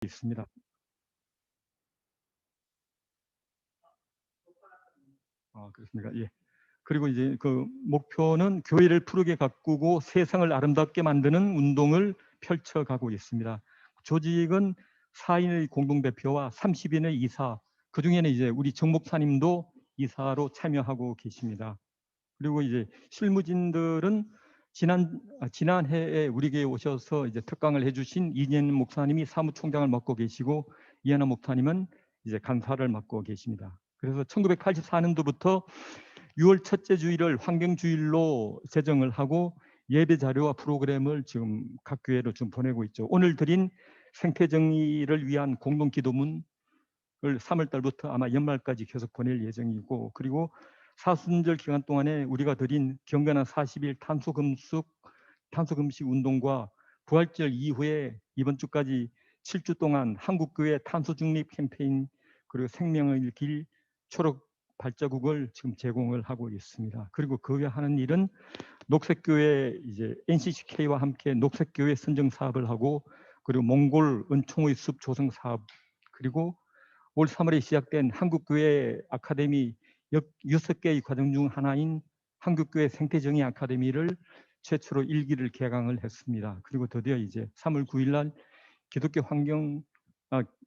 있습니다. 그렇습니까? 예. 그리고 이제 그 목표는 교회를 푸르게 가꾸고 세상을 아름답게 만드는 운동을 펼쳐가고 있습니다. 조직은 4인의 공동대표와 30인의 이사, 그중에는 이제 우리 정 목사님도 이사로 참여하고 계십니다. 그리고 이제 실무진들은 지난해에 우리 교회에 오셔서 이제 특강을 해주신 이재현 목사님이 사무총장을 맡고 계시고 이하나 목사님은 이제 간사를 맡고 계십니다. 그래서 1984년도부터 6월 첫째 주일을 환경주일로 제정을 하고 예배 자료와 프로그램을 지금 각 교회로 좀 보내고 있죠. 오늘 드린 생태정의를 위한 공동기도문을 3월 달부터 아마 연말까지 계속 보낼 예정이고, 그리고 사순절 기간 동안에 우리가 드린 경건한 40일 탄소금식 운동과 부활절 이후에 이번 주까지 7주 동안 한국교회 탄소중립 캠페인 그리고 생명의 길 초록 발자국을 지금 제공을 하고 있습니다. 그리고 그 외에 하는 일은 녹색교회 이제 NCCK와 함께 녹색교회 선정 사업을 하고, 그리고 몽골 은총의 숲 조성 사업, 그리고 올 3월에 시작된 한국교회 아카데미 6개의 과정 중 하나인 한국교회 생태정의 아카데미를 최초로 1기를 개강을 했습니다. 그리고 드디어 이제 3월 9일 날 기독교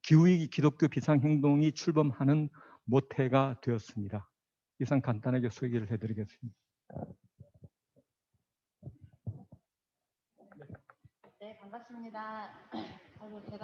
기후위기 기독교 비상행동이 출범하는 모태가 되었습니다. 이상 간단하게 소개를 해드리겠습니다. 네, 반갑습니다. 제가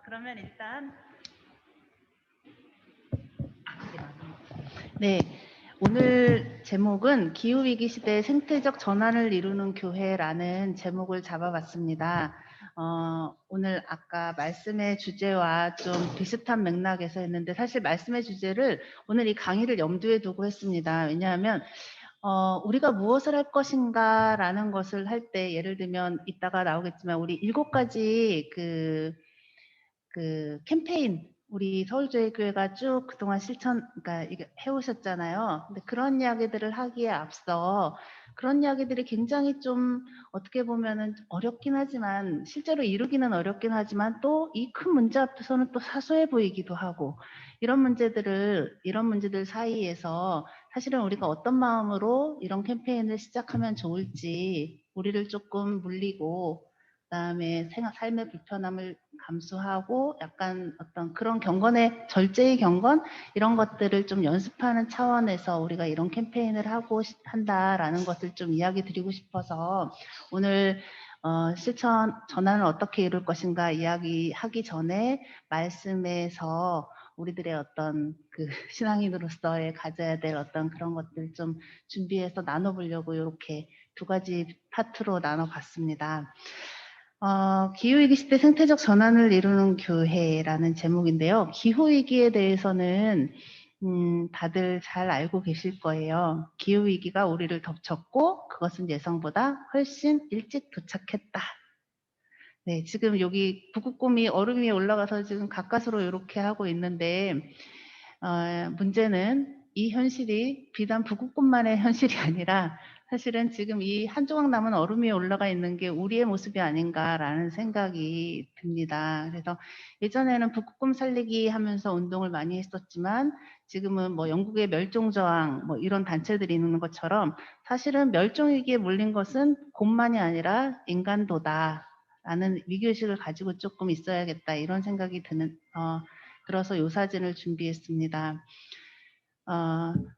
그러면 일단 네, 오늘 제목은 기후위기 시대의 생태적 전환을 이루는 교회라는 제목을 잡아봤습니다. 오늘 아까 말씀의 주제와 좀 비슷한 맥락에서 했는데 사실 말씀의 주제를 오늘 이 강의를 염두에 두고 했습니다. 왜냐하면 우리가 무엇을 할 것인가라는 것을 할 때 예를 들면 이따가 나오겠지만 우리 7가지 그 캠페인 우리 서울조회교회가 쭉 그동안 그러니까 이게 해오셨잖아요. 근데 그런 이야기들을 하기에 앞서 그런 이야기들이 굉장히 좀 어떻게 보면은 어렵긴 하지만 실제로 이루기는 어렵긴 하지만 또 이 큰 문제 앞에서는 또 사소해 보이기도 하고 이런 문제들 사이에서 사실은 우리가 어떤 마음으로 이런 캠페인을 시작하면 좋을지 우리를 조금 물리고 그다음에 삶의 불편함을 감수하고 약간 어떤 그런 절제의 경건 이런 것들을 좀 연습하는 차원에서 우리가 이런 캠페인을 하고 한다라는 것을 좀 이야기 드리고 싶어서 오늘 실천 전환을 어떻게 이룰 것인가 이야기하기 전에 말씀에서 우리들의 어떤 그 신앙인으로서의 가져야 될 어떤 그런 것들 좀 준비해서 나눠보려고 이렇게 2가지 파트로 나눠봤습니다. 기후위기 시대 생태적 전환을 이루는 교회라는 제목인데요. 기후위기에 대해서는 다들 잘 알고 계실 거예요. 기후위기가 우리를 덮쳤고 그것은 예상보다 훨씬 일찍 도착했다. 네, 지금 여기 북극곰이 얼음 위에 올라가서 지금 가까스로 이렇게 하고 있는데 문제는 이 현실이 비단 북극곰만의 현실이 아니라 사실은 지금 이 한 조각 남은 얼음 위에 올라가 있는 게 우리의 모습이 아닌가라는 생각이 듭니다. 그래서 예전에는 북극곰 살리기 하면서 운동을 많이 했었지만 지금은 뭐 영국의 멸종저항 뭐 이런 단체들이 있는 것처럼 사실은 멸종위기에 몰린 것은 곰만이 아니라 인간도다라는 위기의식을 가지고 조금 있어야겠다 이런 생각이 들어서 요 사진을 준비했습니다.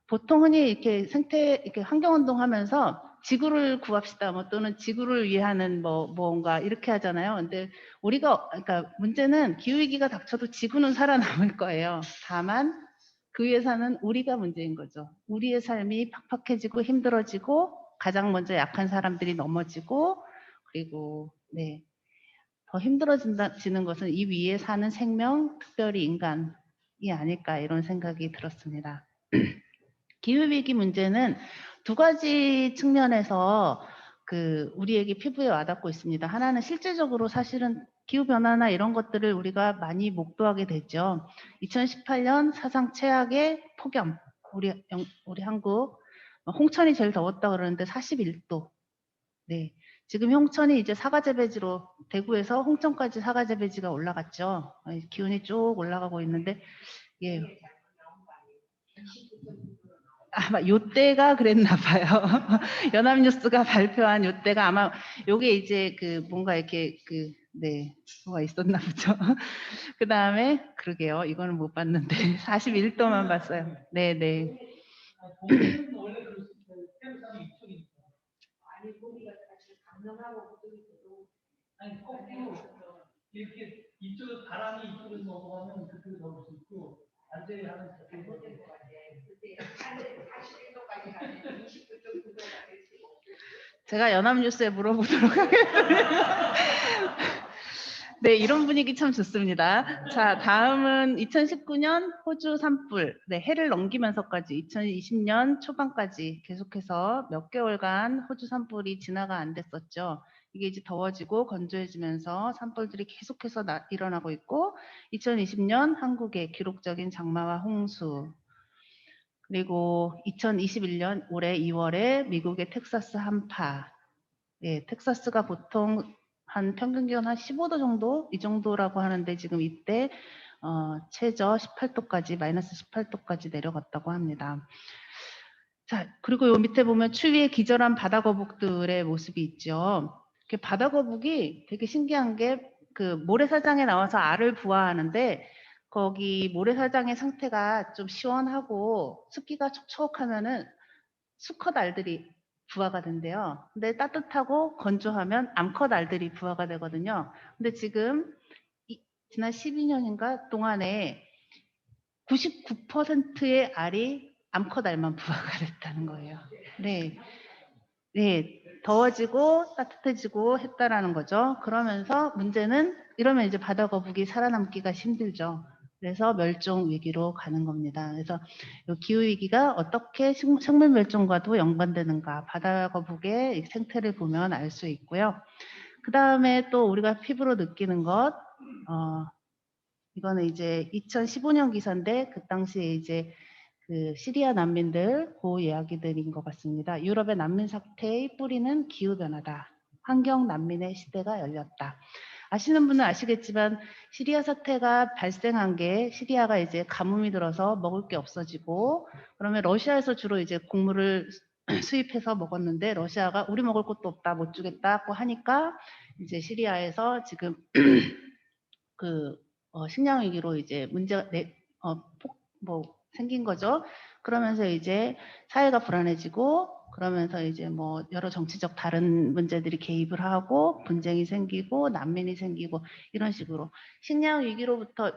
보통 흔히 이렇게 이렇게 환경운동 하면서 지구를 구합시다, 뭐 또는 지구를 위하는 뭔가 이렇게 하잖아요. 근데 그러니까 문제는 기후위기가 닥쳐도 지구는 살아남을 거예요. 다만 그 위에 사는 우리가 문제인 거죠. 우리의 삶이 팍팍해지고 힘들어지고 가장 먼저 약한 사람들이 넘어지고 그리고 네. 더 힘들어지는 것은 이 위에 사는 생명, 특별히 인간이 아닐까 이런 생각이 들었습니다. 기후위기 문제는 두 가지 측면에서 우리에게 피부에 와닿고 있습니다. 하나는 실질적으로 사실은 기후변화나 이런 것들을 우리가 많이 목도하게 되죠. 2018년 사상 최악의 폭염, 우리 한국 홍천이 제일 더웠다 그러는데 41도. 네. 지금 홍천이 이제 사과재배지로 대구에서 홍천까지 사과재배지가 올라갔죠. 기온이 쭉 올라가고 있는데 예. 아마 요때가 그랬나 봐요. 연합뉴스가 발표한 요때가 아마 요게 이제 뭔가 이렇게 네. 뭐가 있었나 보죠. 그다음에 그러게요. 이거는 못 봤는데 41도만 봤어요. 네, 네. 아니 거꾸로 이렇게 이쪽으로 바람이 이쪽으로 넘어가면 그쪽으로 넘을 수 있고 완전히 하면 저쪽으로 넘어갈 것 제가 연합뉴스에 물어보도록 하겠습니다. 네, 이런 분위기 참 좋습니다. 자, 다음은 2019년 호주 산불. 네, 해를 넘기면서까지 2020년 초반까지 계속해서 몇 개월간 호주 산불이 진화가 안 됐었죠. 이게 이제 더워지고 건조해지면서 산불들이 계속해서 일어나고 있고 2020년 한국의 기록적인 장마와 홍수 그리고 2021년 올해 2월에 미국의 텍사스 한파 예, 텍사스가 보통 한 평균 기온 한 15도 정도 이 정도라고 하는데 지금 이때 최저 18도까지 마이너스 18도까지 내려갔다고 합니다. 자, 그리고 요 밑에 보면 추위에 기절한 바다 거북들의 모습이 있죠. 바다 거북이 되게 신기한 게 모래사장에 나와서 알을 부화하는데 거기 모래사장의 상태가 좀 시원하고 습기가 촉촉하면은 수컷 알들이 부화가 된대요. 근데 따뜻하고 건조하면 암컷 알들이 부화가 되거든요. 근데 지금 지난 12년인가 동안에 99%의 알이 암컷 알만 부화가 됐다는 거예요. 네. 네. 더워지고 따뜻해지고 했다라는 거죠. 그러면서 문제는 이러면 이제 바다 거북이 살아남기가 힘들죠. 그래서 멸종 위기로 가는 겁니다. 그래서 기후 위기가 어떻게 생물 멸종과도 연관되는가 바다 거북의 생태를 보면 알 수 있고요. 그 다음에 또 우리가 피부로 느끼는 것, 이거는 이제 2015년 기사인데 그 당시에 이제 시리아 난민들 그 이야기들인 것 같습니다. 유럽의 난민 사태의 뿌리는 기후 변화다. 환경 난민의 시대가 열렸다. 아시는 분은 아시겠지만 시리아 사태가 발생한 게 시리아가 이제 가뭄이 들어서 먹을 게 없어지고 그러면 러시아에서 주로 이제 곡물을 수입해서 먹었는데 러시아가 우리 먹을 것도 없다 못 주겠다고 하니까 이제 시리아에서 지금 식량 위기로 이제 문제가 생긴 거죠. 그러면서 이제 사회가 불안해지고 그러면서 이제 여러 정치적 다른 문제들이 개입을 하고 분쟁이 생기고 난민이 생기고 이런 식으로 식량 위기로부터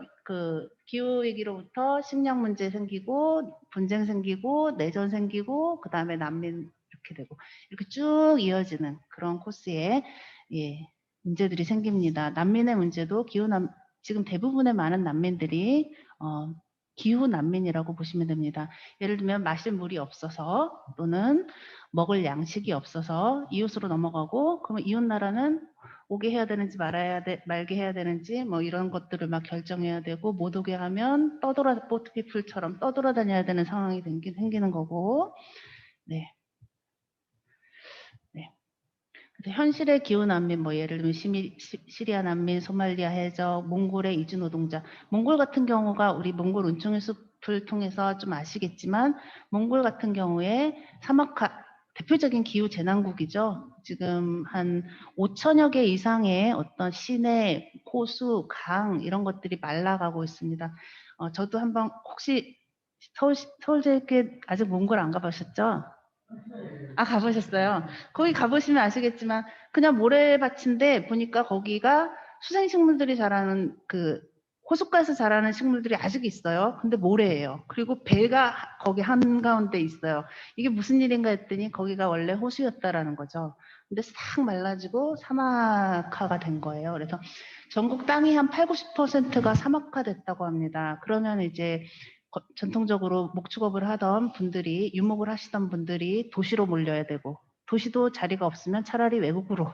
기후 위기로부터 식량 문제 생기고 분쟁 생기고 내전 생기고 그 다음에 난민 이렇게 되고 이렇게 쭉 이어지는 그런 코스에 문제들이 생깁니다. 난민의 문제도 지금 대부분의 많은 난민들이 기후 난민이라고 보시면 됩니다. 예를 들면 마실 물이 없어서 또는 먹을 양식이 없어서 이웃으로 넘어가고, 그러면 이웃 나라는 오게 해야 되는지 말게 해야 되는지 뭐 이런 것들을 막 결정해야 되고, 못 오게 하면 보트피플처럼 떠돌아다녀야 되는 상황이 생기는 거고. 네. 그래서 현실의 기후 난민, 뭐 예를 들면 시리아 난민, 소말리아 해적, 몽골의 이주 노동자. 몽골 같은 경우가 우리 몽골 은총의 숲을 통해서 좀 아시겠지만, 몽골 같은 경우에 대표적인 기후 재난국이죠. 지금 한 5천여 개 이상의 어떤 시내, 호수, 강 이런 것들이 말라가고 있습니다. 저도 한번 혹시 서울대학교 아직 몽골 안 가보셨죠? 아, 가보셨어요? 거기 가보시면 아시겠지만 그냥 모래밭인데 보니까 거기가 수생식물들이 자라는 호숫가에서 자라는 식물들이 아직 있어요. 근데 모래예요. 그리고 배가 거기 한가운데 있어요. 이게 무슨 일인가 했더니 거기가 원래 호수였다라는 거죠. 근데 싹 말라지고 사막화가 된 거예요. 그래서 전국 땅이 한 80~90%가 사막화됐다고 합니다. 그러면 이제 전통적으로 목축업을 하던 분들이, 유목을 하시던 분들이 도시로 몰려야 되고, 도시도 자리가 없으면 차라리 외국으로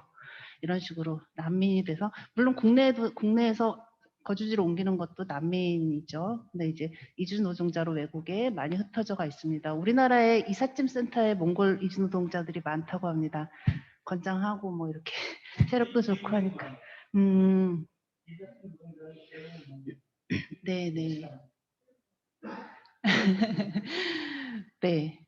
이런 식으로 난민이 돼서, 물론 국내에서 거주지로 옮기는 것도 난민이죠. 근데 이제 이주 노동자로 외국에 많이 흩어져가 있습니다. 우리나라의 이삿짐 센터에 몽골 이주 노동자들이 많다고 합니다. 건장하고 뭐 이렇게 체력도 좋고 하니까. 네네. 네.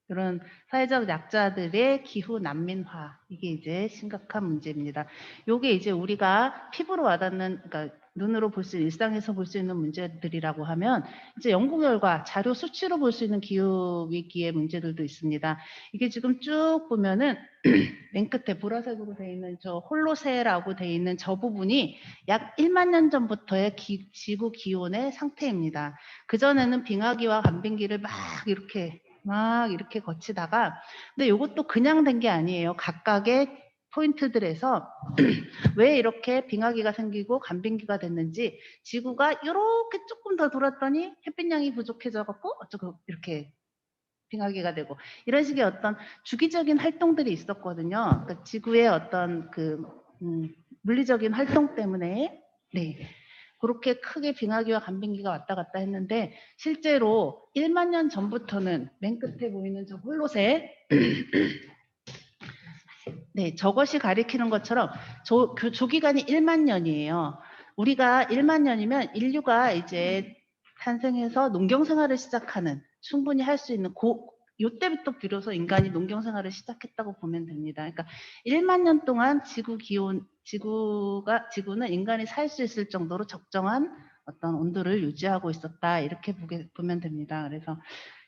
그런 사회적 약자들의 기후 난민화, 이게 이제 심각한 문제입니다. 요게 이제 우리가 피부로 와닿는, 그러니까 눈으로 볼 수, 일상에서 볼 수 있는 문제들이라고 하면, 이제 연구 결과, 자료 수치로 볼 수 있는 기후 위기의 문제들도 있습니다. 이게 지금 쭉 보면은 맨 끝에 보라색으로 되어 있는 저 홀로세라고 되어 있는 저 부분이 약 1만 년 전부터의 지구 기온의 상태입니다. 그전에는 빙하기와 간빙기를 막 이렇게 거치다가, 근데 이것도 그냥 된 게 아니에요. 각각의 포인트들에서 왜 이렇게 빙하기가 생기고 간빙기가 됐는지, 지구가 이렇게 조금 더 돌았더니 햇빛량이 부족해져 갖고 어쩌고 이렇게 빙하기가 되고, 이런 식의 어떤 주기적인 활동들이 있었거든요. 그러니까 지구의 어떤 물리적인 활동 때문에, 네, 그렇게 크게 빙하기와 간빙기가 왔다 갔다 했는데, 실제로 1만 년 전부터는 맨 끝에 보이는 저 홀로세, 네, 저것이 가리키는 것처럼 조기간이 1만 년이에요. 우리가 1만 년이면 인류가 이제 탄생해서 농경생활을 시작하는, 충분히 할 수 있는 요때부터 비로소 인간이 농경생활을 시작했다고 보면 됩니다. 그러니까 1만 년 동안 지구는 인간이 살 수 있을 정도로 적정한 어떤 온도를 유지하고 있었다, 이렇게 보면 됩니다. 그래서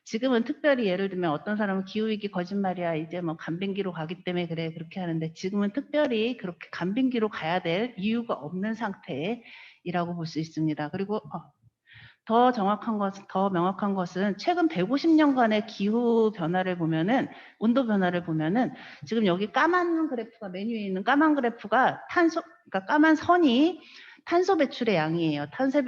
지금은 특별히 예를 들면 어떤 사람은 기후위기 거짓말이야, 이제 뭐 간빙기로 가기 때문에 그래, 그렇게 하는데, 지금은 특별히 그렇게 간빙기로 가야 될 이유가 없는 상태이라고 볼 수 있습니다. 그리고 더 명확한 것은 최근 150년간의 기후 변화를 보면은, 온도 변화를 보면은, 지금 여기 까만 그래프가, 메뉴에 있는 까만 그래프가 그러니까 까만 선이 탄소 배출의 양이에요.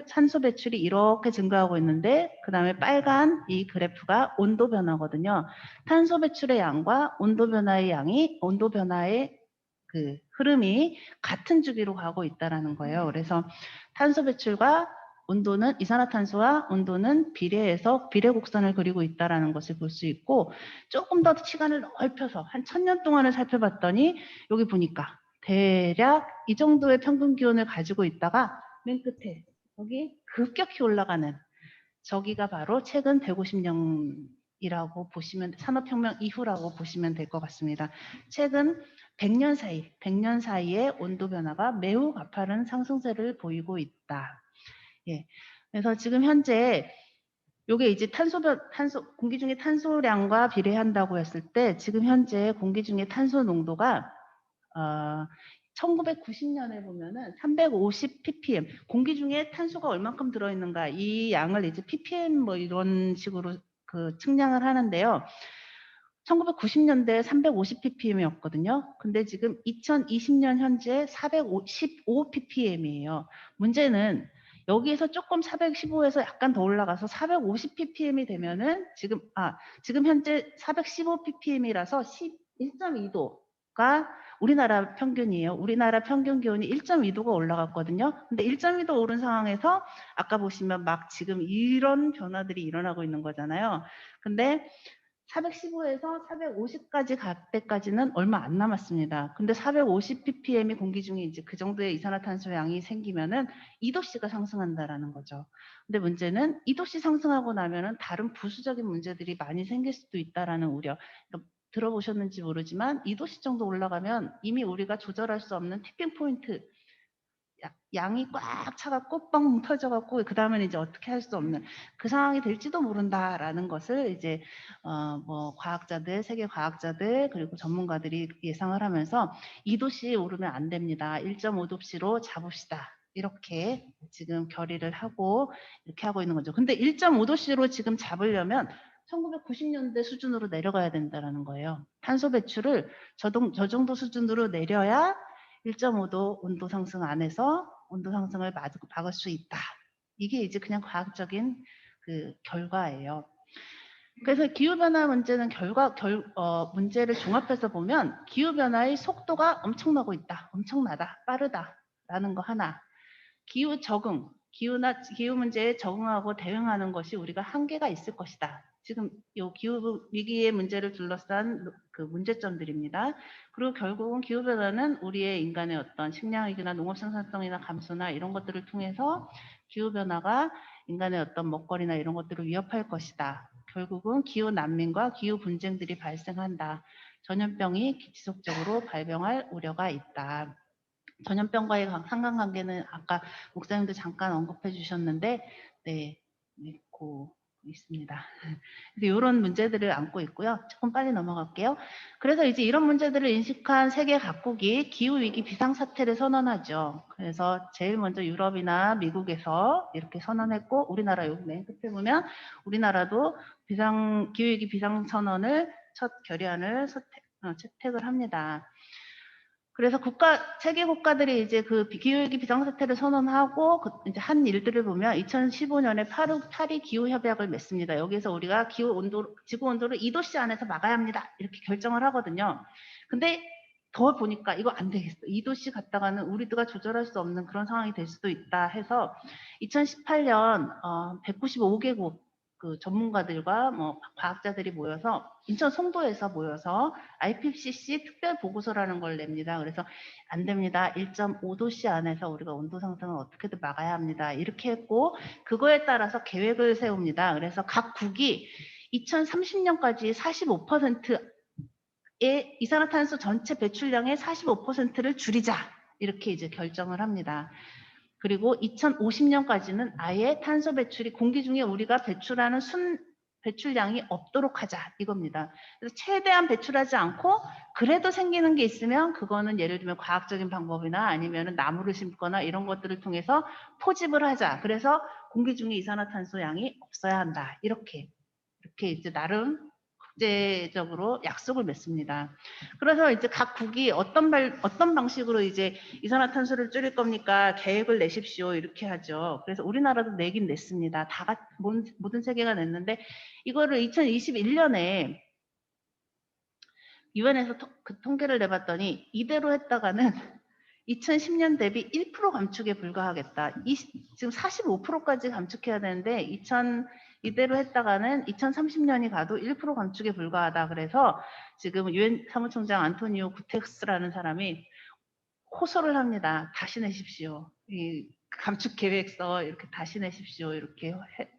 탄소 배출이 이렇게 증가하고 있는데, 그 다음에 빨간 이 그래프가 온도 변화거든요. 탄소 배출의 양과 온도 변화의 그 흐름이 같은 주기로 가고 있다라는 거예요. 그래서 탄소 배출과 온도는, 이산화탄소와 온도는 비례해서 비례곡선을 그리고 있다라는 것을 볼 수 있고, 조금 더 시간을 넓혀서 한 1000년 동안을 살펴봤더니 여기 보니까 대략 이 정도의 평균 기온을 가지고 있다가 맨 끝에 여기 급격히 올라가는, 저기가 바로 최근 150년이라고 보시면, 산업혁명 이후라고 보시면 될 것 같습니다. 최근 100년 사이에 온도 변화가 매우 가파른 상승세를 보이고 있다. 예. 그래서 지금 현재 요게 이제 공기 중의 탄소량과 비례한다고 했을 때, 지금 현재 공기 중의 탄소 농도가 1990년에 보면은 350 ppm, 공기 중에 탄소가 얼만큼 들어있는가, 이 양을 이제 ppm 뭐 이런 식으로 측량을 하는데요. 1990년대에 350 ppm이었거든요. 근데 지금 2020년 현재 415 ppm이에요. 문제는 여기에서 조금 415에서 약간 더 올라가서 450 ppm이 되면은 지금 현재 415 ppm이라서 1.2도가 우리나라 평균이에요. 우리나라 평균 기온이 1.2도가 올라갔거든요. 근데 1.2도 오른 상황에서 아까 보시면 막 지금 이런 변화들이 일어나고 있는 거잖아요. 근데 415에서 450까지 갈 때까지는 얼마 안 남았습니다. 근데 450 ppm이 공기 중에 이제 그 정도의 이산화탄소 양이 생기면은 2도씨가 상승한다라는 거죠. 근데 문제는 2도씨 상승하고 나면은 다른 부수적인 문제들이 많이 생길 수도 있다라는 우려. 그러니까 들어보셨는지 모르지만 2도씨 정도 올라가면 이미 우리가 조절할 수 없는 티핑 포인트, 양이 꽉 차갖고 뻥 터져갖고 그 다음에는 이제 어떻게 할 수 없는 그 상황이 될지도 모른다라는 것을 이제 뭐 과학자들, 세계 과학자들 그리고 전문가들이 예상을 하면서 2도씨 오르면 안 됩니다. 1.5도씨로 잡읍시다. 이렇게 지금 결의를 하고 이렇게 하고 있는 거죠. 근데 1.5도씨로 지금 잡으려면 1990년대 수준으로 내려가야 된다는 거예요. 탄소 배출을 저 정도 수준으로 내려야 1.5도 온도 상승 안에서 온도 상승을 막을 수 있다. 이게 이제 그냥 과학적인 그 결과예요. 그래서 기후변화 문제는 문제를 종합해서 보면 기후변화의 속도가 엄청나고 있다. 엄청나다. 빠르다라는 거 하나. 기후 문제에 적응하고 대응하는 것이 우리가 한계가 있을 것이다. 지금 이 기후 위기의 문제를 둘러싼 그 문제점들입니다. 그리고 결국은 기후변화는 우리의 인간의 어떤 식량위기나 농업 생산성이나 감소나 이런 것들을 통해서 기후변화가 인간의 어떤 먹거리나 이런 것들을 위협할 것이다. 결국은 기후 난민과 기후 분쟁들이 발생한다. 전염병이 지속적으로 발병할 우려가 있다. 전염병과의 상관관계는 아까 목사님도 잠깐 언급해 주셨는데, 네, 믿고 있습니다. 이런 문제들을 안고 있고요. 조금 빨리 넘어갈게요. 그래서 이제 이런 문제들을 인식한 세계 각국이 기후위기 비상사태를 선언하죠. 그래서 제일 먼저 유럽이나 미국에서 이렇게 선언했고, 우리나라 여기 맨 끝에 보면 우리나라도 기후위기 비상선언을 첫 결의안을 채택을 합니다. 그래서 세계 국가들이 이제 그 기후위기 비상사태를 선언하고 이제 한 일들을 보면 2015년에 파리 기후협약을 맺습니다. 여기서 우리가 지구 온도를 2도씨 안에서 막아야 합니다. 이렇게 결정을 하거든요. 근데 더 보니까 이거 안 되겠어. 2도씨 갔다가는 우리가 조절할 수 없는 그런 상황이 될 수도 있다 해서 2018년 195개국 그 전문가들과 뭐 과학자들이 모여서 인천 송도에서 모여서 IPCC 특별 보고서라는 걸 냅니다. 그래서 안 됩니다. 1.5도씨 안에서 우리가 온도 상승을 어떻게든 막아야 합니다. 이렇게 했고 그거에 따라서 계획을 세웁니다. 그래서 각 국이 2030년까지 45%의 이산화탄소 전체 배출량의 45%를 줄이자 이렇게 이제 결정을 합니다. 그리고 2050년까지는 아예 탄소 배출이 공기 중에 우리가 배출하는 배출량이 없도록 하자 이겁니다. 그래서 최대한 배출하지 않고 그래도 생기는 게 있으면 그거는 예를 들면 과학적인 방법이나 아니면 나무를 심거나 이런 것들을 통해서 포집을 하자. 그래서 공기 중에 이산화탄소 양이 없어야 한다. 이렇게 이제 나름 국제적으로 약속을 맺습니다. 그래서 이제 각 국이 어떤 방식으로 이제 이산화탄소를 줄일 겁니까? 계획을 내십시오. 이렇게 하죠. 그래서 우리나라도 내긴 냈습니다. 모든 세계가 냈는데 이거를 2021년에 유엔에서 그 통계를 내봤더니 이대로 했다가는 2010년 대비 1% 감축에 불과하겠다. 지금 45%까지 감축해야 되는데 이대로 했다가는 2030년이 가도 1% 감축에 불과하다. 그래서 지금 유엔 사무총장 안토니오 구테르스라는 사람이 호소를 합니다. 다시 내십시오. 이 감축 계획서 이렇게 다시 내십시오. 이렇게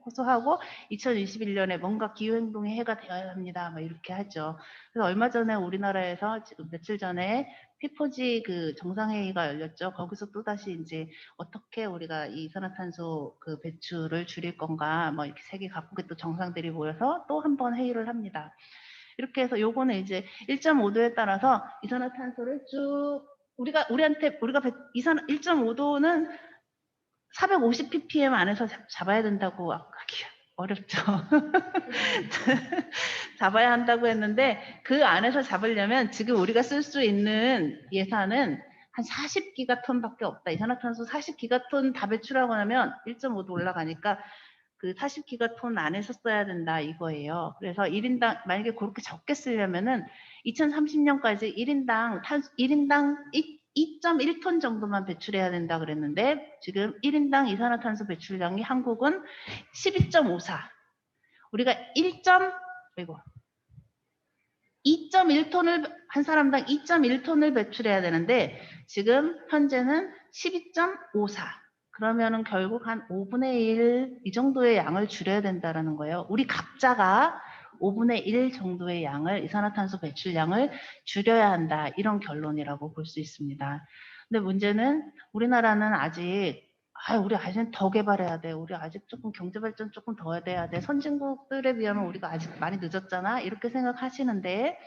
호소하고 2021년에 뭔가 기후행동의 해가 되어야 합니다. 뭐 이렇게 하죠. 그래서 얼마 전에 우리나라에서 지금 며칠 전에 피포지 그 정상회의가 열렸죠. 거기서 또 다시 이제 어떻게 우리가 이 이산화탄소 그 배출을 줄일 건가 뭐 이렇게 세계 각국의 또 정상들이 모여서 또 한 번 회의를 합니다. 이렇게 해서 요거는 이제 1.5도에 따라서 이산화탄소를 쭉 우리가 1.5도는 450 ppm 안에서 잡아야 된다고 하기 어렵죠. 잡아야 한다고 했는데 그 안에서 잡으려면 지금 우리가 쓸 수 있는 예산은 한 40기가톤밖에 없다. 이산화탄소 40기가톤 다 배출하고 나면 1.5도 올라가니까 그 40기가톤 안에서 써야 된다 이거예요. 그래서 1인당 만약에 그렇게 적게 쓰려면은 2030년까지 1인당 2.1톤 정도만 배출해야 된다 그랬는데 지금 1인당 이산화탄소 배출량이 한국은 12.54. 우리가 2.1톤을 한 사람당 2.1톤을 배출해야 되는데 지금 현재는 12.54. 그러면은 결국 한 5분의 1 이 정도의 양을 줄여야 된다라는 거예요. 우리 각자가 5분의 1 정도의 양을 이산화탄소 배출량을 줄여야 한다. 이런 결론이라고 볼 수 있습니다. 근데 문제는 우리나라는 아직 우리 아직 더 개발해야 돼. 우리 아직 조금 경제발전 조금 더 해야 돼. 선진국들에 비하면 우리가 아직 많이 늦었잖아. 이렇게 생각하시는데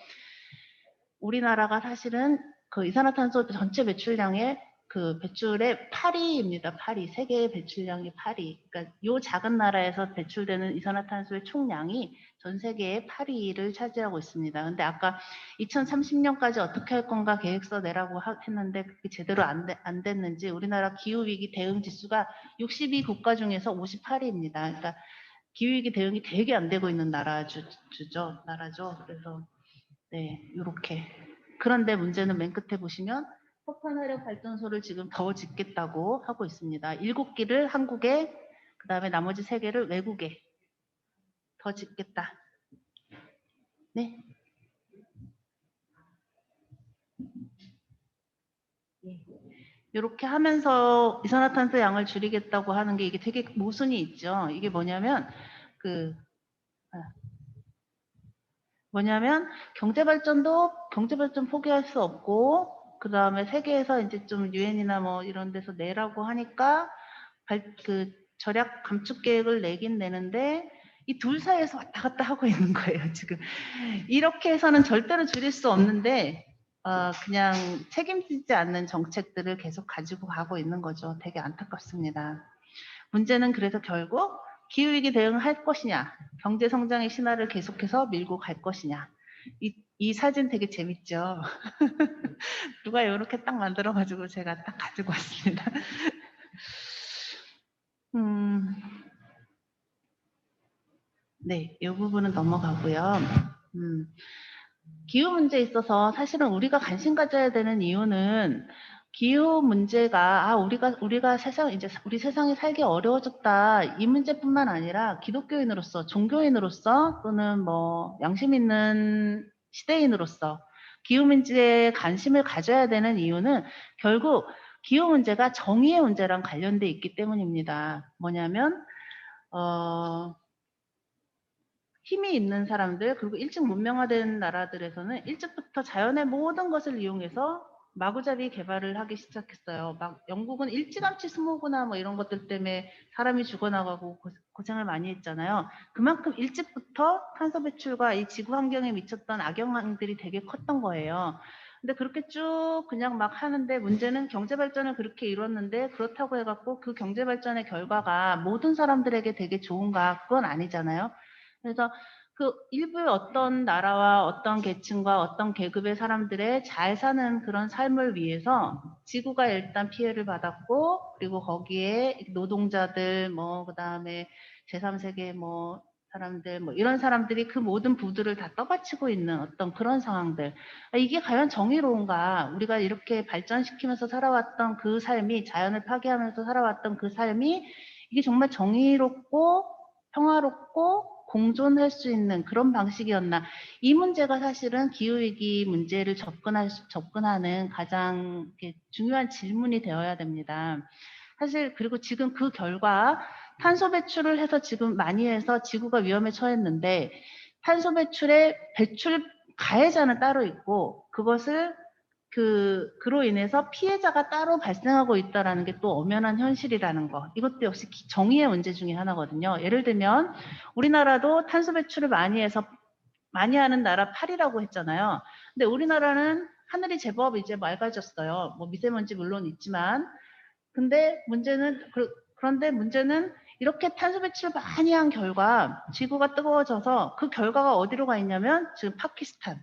우리나라가 사실은 그 이산화탄소 전체 배출량의 그 배출의 8위입니다. 8위. 세계의 배출량이 8위. 그러니까 요 작은 나라에서 배출되는 이산화탄소의 총량이 전 세계의 8위를 차지하고 있습니다. 근데 아까 2030년까지 어떻게 할 건가 계획서 내라고 했는데 그게 제대로 안 됐는지 우리나라 기후위기 대응 지수가 62국가 중에서 58위입니다. 그러니까 기후위기 대응이 되게 안 되고 있는 나라죠. 그래서 네, 요렇게. 그런데 문제는 맨 끝에 보시면 석탄화력 발전소를 지금 더 짓겠다고 하고 있습니다. 7기를 한국에, 그 다음에 나머지 3개를 외국에 더 짓겠다. 네. 이렇게 하면서 이산화탄소 양을 줄이겠다고 하는 게 이게 되게 모순이 있죠. 이게 뭐냐면 경제발전 포기할 수 없고 그 다음에 세계에서 이제 좀 유엔이나 뭐 이런 데서 내라고 하니까 그 절약 감축 계획을 내긴 내는데 이 둘 사이에서 왔다 갔다 하고 있는 거예요. 지금 이렇게 해서는 절대로 줄일 수 없는데 그냥 책임지지 않는 정책들을 계속 가지고 가고 있는 거죠. 되게 안타깝습니다. 문제는 그래서 결국 기후위기 대응할 것이냐, 경제성장의 신화를 계속해서 밀고 갈 것이냐. 이 사진 되게 재밌죠? 누가 이렇게 딱 만들어가지고 제가 딱 가지고 왔습니다. 네, 이 부분은 넘어가고요. 기후 문제에 있어서 사실은 우리가 관심 가져야 되는 이유는 기후 문제가 우리가 우리 세상이 살기 어려워졌다 이 문제뿐만 아니라 기독교인으로서 종교인으로서 또는 뭐 양심 있는 시대인으로서 기후 문제에 관심을 가져야 되는 이유는 결국 기후 문제가 정의의 문제랑 관련돼 있기 때문입니다. 뭐냐면 힘이 있는 사람들 그리고 일찍 문명화된 나라들에서는 일찍부터 자연의 모든 것을 이용해서 마구잡이 개발을 하기 시작했어요. 막 영국은 일찌감치 스모그나 뭐 이런 것들 때문에 사람이 죽어나가고 고생을 많이 했잖아요. 그만큼 일찍부터 탄소 배출과 이 지구 환경에 미쳤던 악영향들이 되게 컸던 거예요. 근데 그렇게 쭉 그냥 막 하는데 문제는 경제 발전을 그렇게 이뤘는데 그렇다고 해갖고 그 경제 발전의 결과가 모든 사람들에게 되게 좋은가? 그건 아니잖아요. 그래서 그 일부의 어떤 나라와 어떤 계층과 어떤 계급의 사람들의 잘 사는 그런 삶을 위해서 지구가 일단 피해를 받았고 그리고 거기에 노동자들 뭐 그다음에 제3세계 뭐 사람들 뭐 이런 사람들이 그 모든 부들을 다 떠받치고 있는 어떤 그런 상황들 이게 과연 정의로운가 우리가 이렇게 발전시키면서 살아왔던 그 삶이 자연을 파괴하면서 살아왔던 그 삶이 이게 정말 정의롭고 평화롭고 공존할 수 있는 그런 방식이었나 이 문제가 사실은 기후위기 문제를 접근하는 가장 중요한 질문이 되어야 됩니다. 사실 그리고 지금 그 결과 탄소 배출을 해서 지금 많이 해서 지구가 위험에 처했는데 탄소 배출의 배출 가해자는 따로 있고 그것을 그로 인해서 피해자가 따로 발생하고 있다는 게 또 엄연한 현실이라는 거. 이것도 역시 정의의 문제 중에 하나거든요. 예를 들면 우리나라도 탄소 배출을 많이 하는 나라 8위라고 했잖아요. 근데 우리나라는 하늘이 제법 이제 맑아졌어요. 뭐 미세먼지 물론 있지만. 그런데 문제는 이렇게 탄소 배출을 많이 한 결과 지구가 뜨거워져서 그 결과가 어디로 가 있냐면 지금 파키스탄.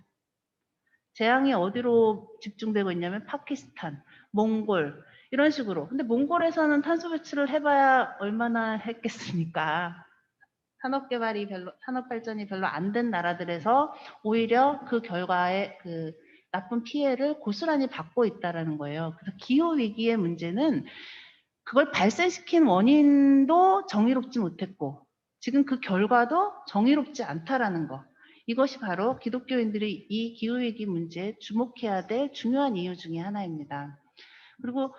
재앙이 어디로 집중되고 있냐면 파키스탄. 몽골 이런 식으로. 근데 몽골에서는 탄소 배출을 해봐야 얼마나 했겠습니까? 산업 발전이 별로 안 된 나라들에서 오히려 그 결과에 그 나쁜 피해를 고스란히 받고 있다라는 거예요. 그래서 기후 위기의 문제는 그걸 발생시킨 원인도 정의롭지 못했고 지금 그 결과도 정의롭지 않다라는 거. 이것이 바로 기독교인들이 이 기후 위기 문제에 주목해야 될 중요한 이유 중에 하나입니다. 그리고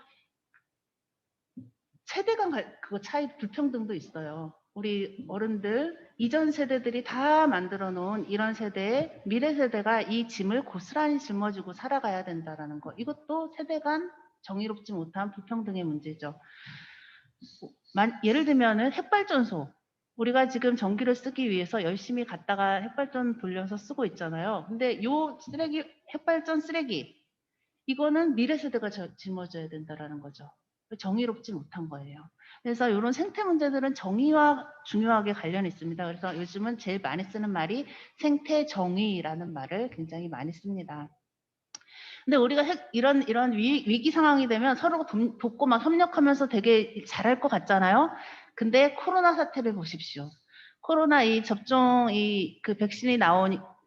세대 간 그거 차이 불평등도 있어요. 우리 어른들 이전 세대들이 다 만들어 놓은 이런 세대에 미래 세대가 이 짐을 고스란히 짊어지고 살아가야 된다라는 거. 이것도 세대 간 정의롭지 못한 불평등의 문제죠. 예를 들면은 핵발전소. 우리가 지금 전기를 쓰기 위해서 열심히 갔다가 핵발전 돌려서 쓰고 있잖아요. 근데 요 쓰레기, 핵발전 쓰레기, 이거는 미래 세대가 짊어져야 된다라는 거죠. 정의롭지 못한 거예요. 그래서 이런 생태 문제들은 정의와 중요하게 관련이 있습니다. 그래서 요즘은 제일 많이 쓰는 말이 생태 정의라는 말을 굉장히 많이 씁니다. 근데 우리가 이런 위기 상황이 되면 서로 돕고 막 협력하면서 되게 잘할 것 같잖아요. 근데 코로나 사태를 보십시오. 코로나 이 접종 그 백신이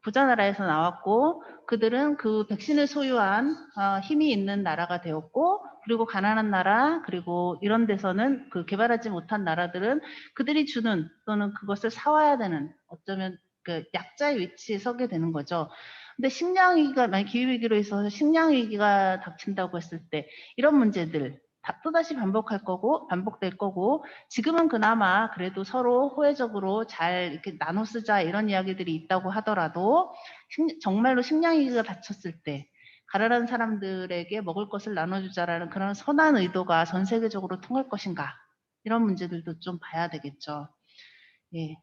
부자 나라에서 나왔고 그들은 그 백신을 소유한 힘이 있는 나라가 되었고 그리고 가난한 나라 그리고 이런 데서는 그 개발하지 못한 나라들은 그들이 주는 또는 그것을 사와야 되는 어쩌면 그 약자의 위치에 서게 되는 거죠. 근데 식량 위기가 만약 기후 위기로 있어서 식량 위기가 닥친다고 했을 때 이런 문제들 또다시 반복될 거고 지금은 그나마 그래도 서로 호혜적으로 잘 이렇게 나눠 쓰자 이런 이야기들이 있다고 하더라도 정말로 식량 위기가 닥쳤을 때 가난한 사람들에게 먹을 것을 나눠주자라는 그런 선한 의도가 전 세계적으로 통할 것인가 이런 문제들도 좀 봐야 되겠죠. 예.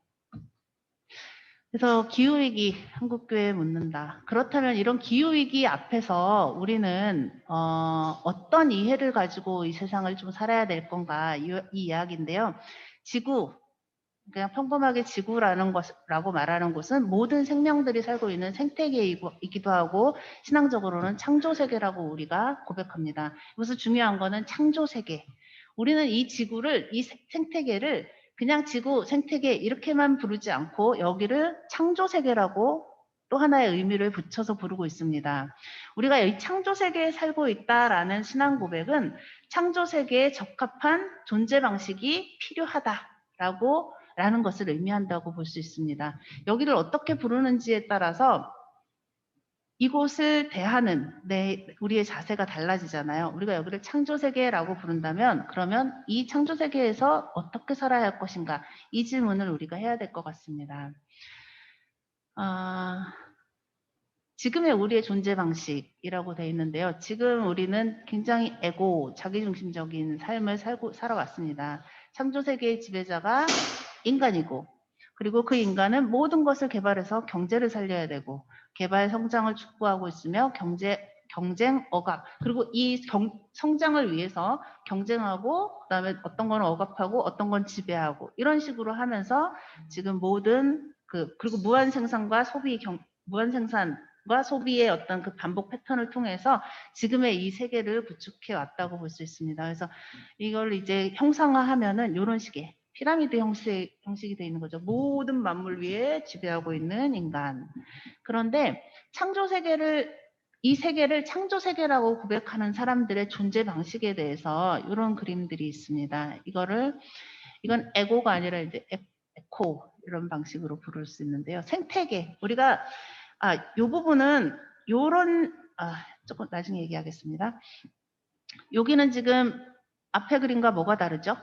그래서 기후위기 한국교회에 묻는다. 그렇다면 이런 기후위기 앞에서 우리는 어떤 이해를 가지고 이 세상을 좀 살아야 될 건가 이 이야기인데요. 지구, 그냥 평범하게 지구라는 것라고 말하는 곳은 모든 생명들이 살고 있는 생태계이기도 하고 신앙적으로는 창조세계라고 우리가 고백합니다. 여기서 중요한 거는 창조세계. 우리는 이 지구를, 이 생태계를 그냥 지구, 생태계 이렇게만 부르지 않고 여기를 창조세계라고 또 하나의 의미를 붙여서 부르고 있습니다. 우리가 이 창조세계에 살고 있다라는 신앙 고백은 창조세계에 적합한 존재 방식이 필요하다라고 라는 것을 의미한다고 볼 수 있습니다. 여기를 어떻게 부르는지에 따라서 이곳을 대하는 우리의 자세가 달라지잖아요. 우리가 여기를 창조세계라고 부른다면 그러면 이 창조세계에서 어떻게 살아야 할 것인가 이 질문을 우리가 해야 될 것 같습니다. 지금의 우리의 존재 방식이라고 되어 있는데요. 지금 우리는 굉장히 자기중심적인 삶을 살아왔습니다. 창조세계의 지배자가 인간이고 그리고 그 인간은 모든 것을 개발해서 경제를 살려야 되고 개발 성장을 촉구하고 있으며 경쟁 억압 그리고 이 성장을 위해서 경쟁하고 그다음에 어떤 건 억압하고 어떤 건 지배하고 이런 식으로 하면서 지금 모든 그리고 무한 생산과 소비의 어떤 그 반복 패턴을 통해서 지금의 이 세계를 구축해 왔다고 볼 수 있습니다. 그래서 이걸 이제 형상화하면은 이런 식의 피라미드 형식이 되어 있는 거죠. 모든 만물 위에 지배하고 있는 인간. 그런데 이 세계를 창조세계라고 고백하는 사람들의 존재 방식에 대해서 이런 그림들이 있습니다. 이건 에고가 아니라 이제 에코 이런 방식으로 부를 수 있는데요. 생태계. 우리가 이 부분은 조금 나중에 얘기하겠습니다. 여기는 지금 앞에 그림과 뭐가 다르죠?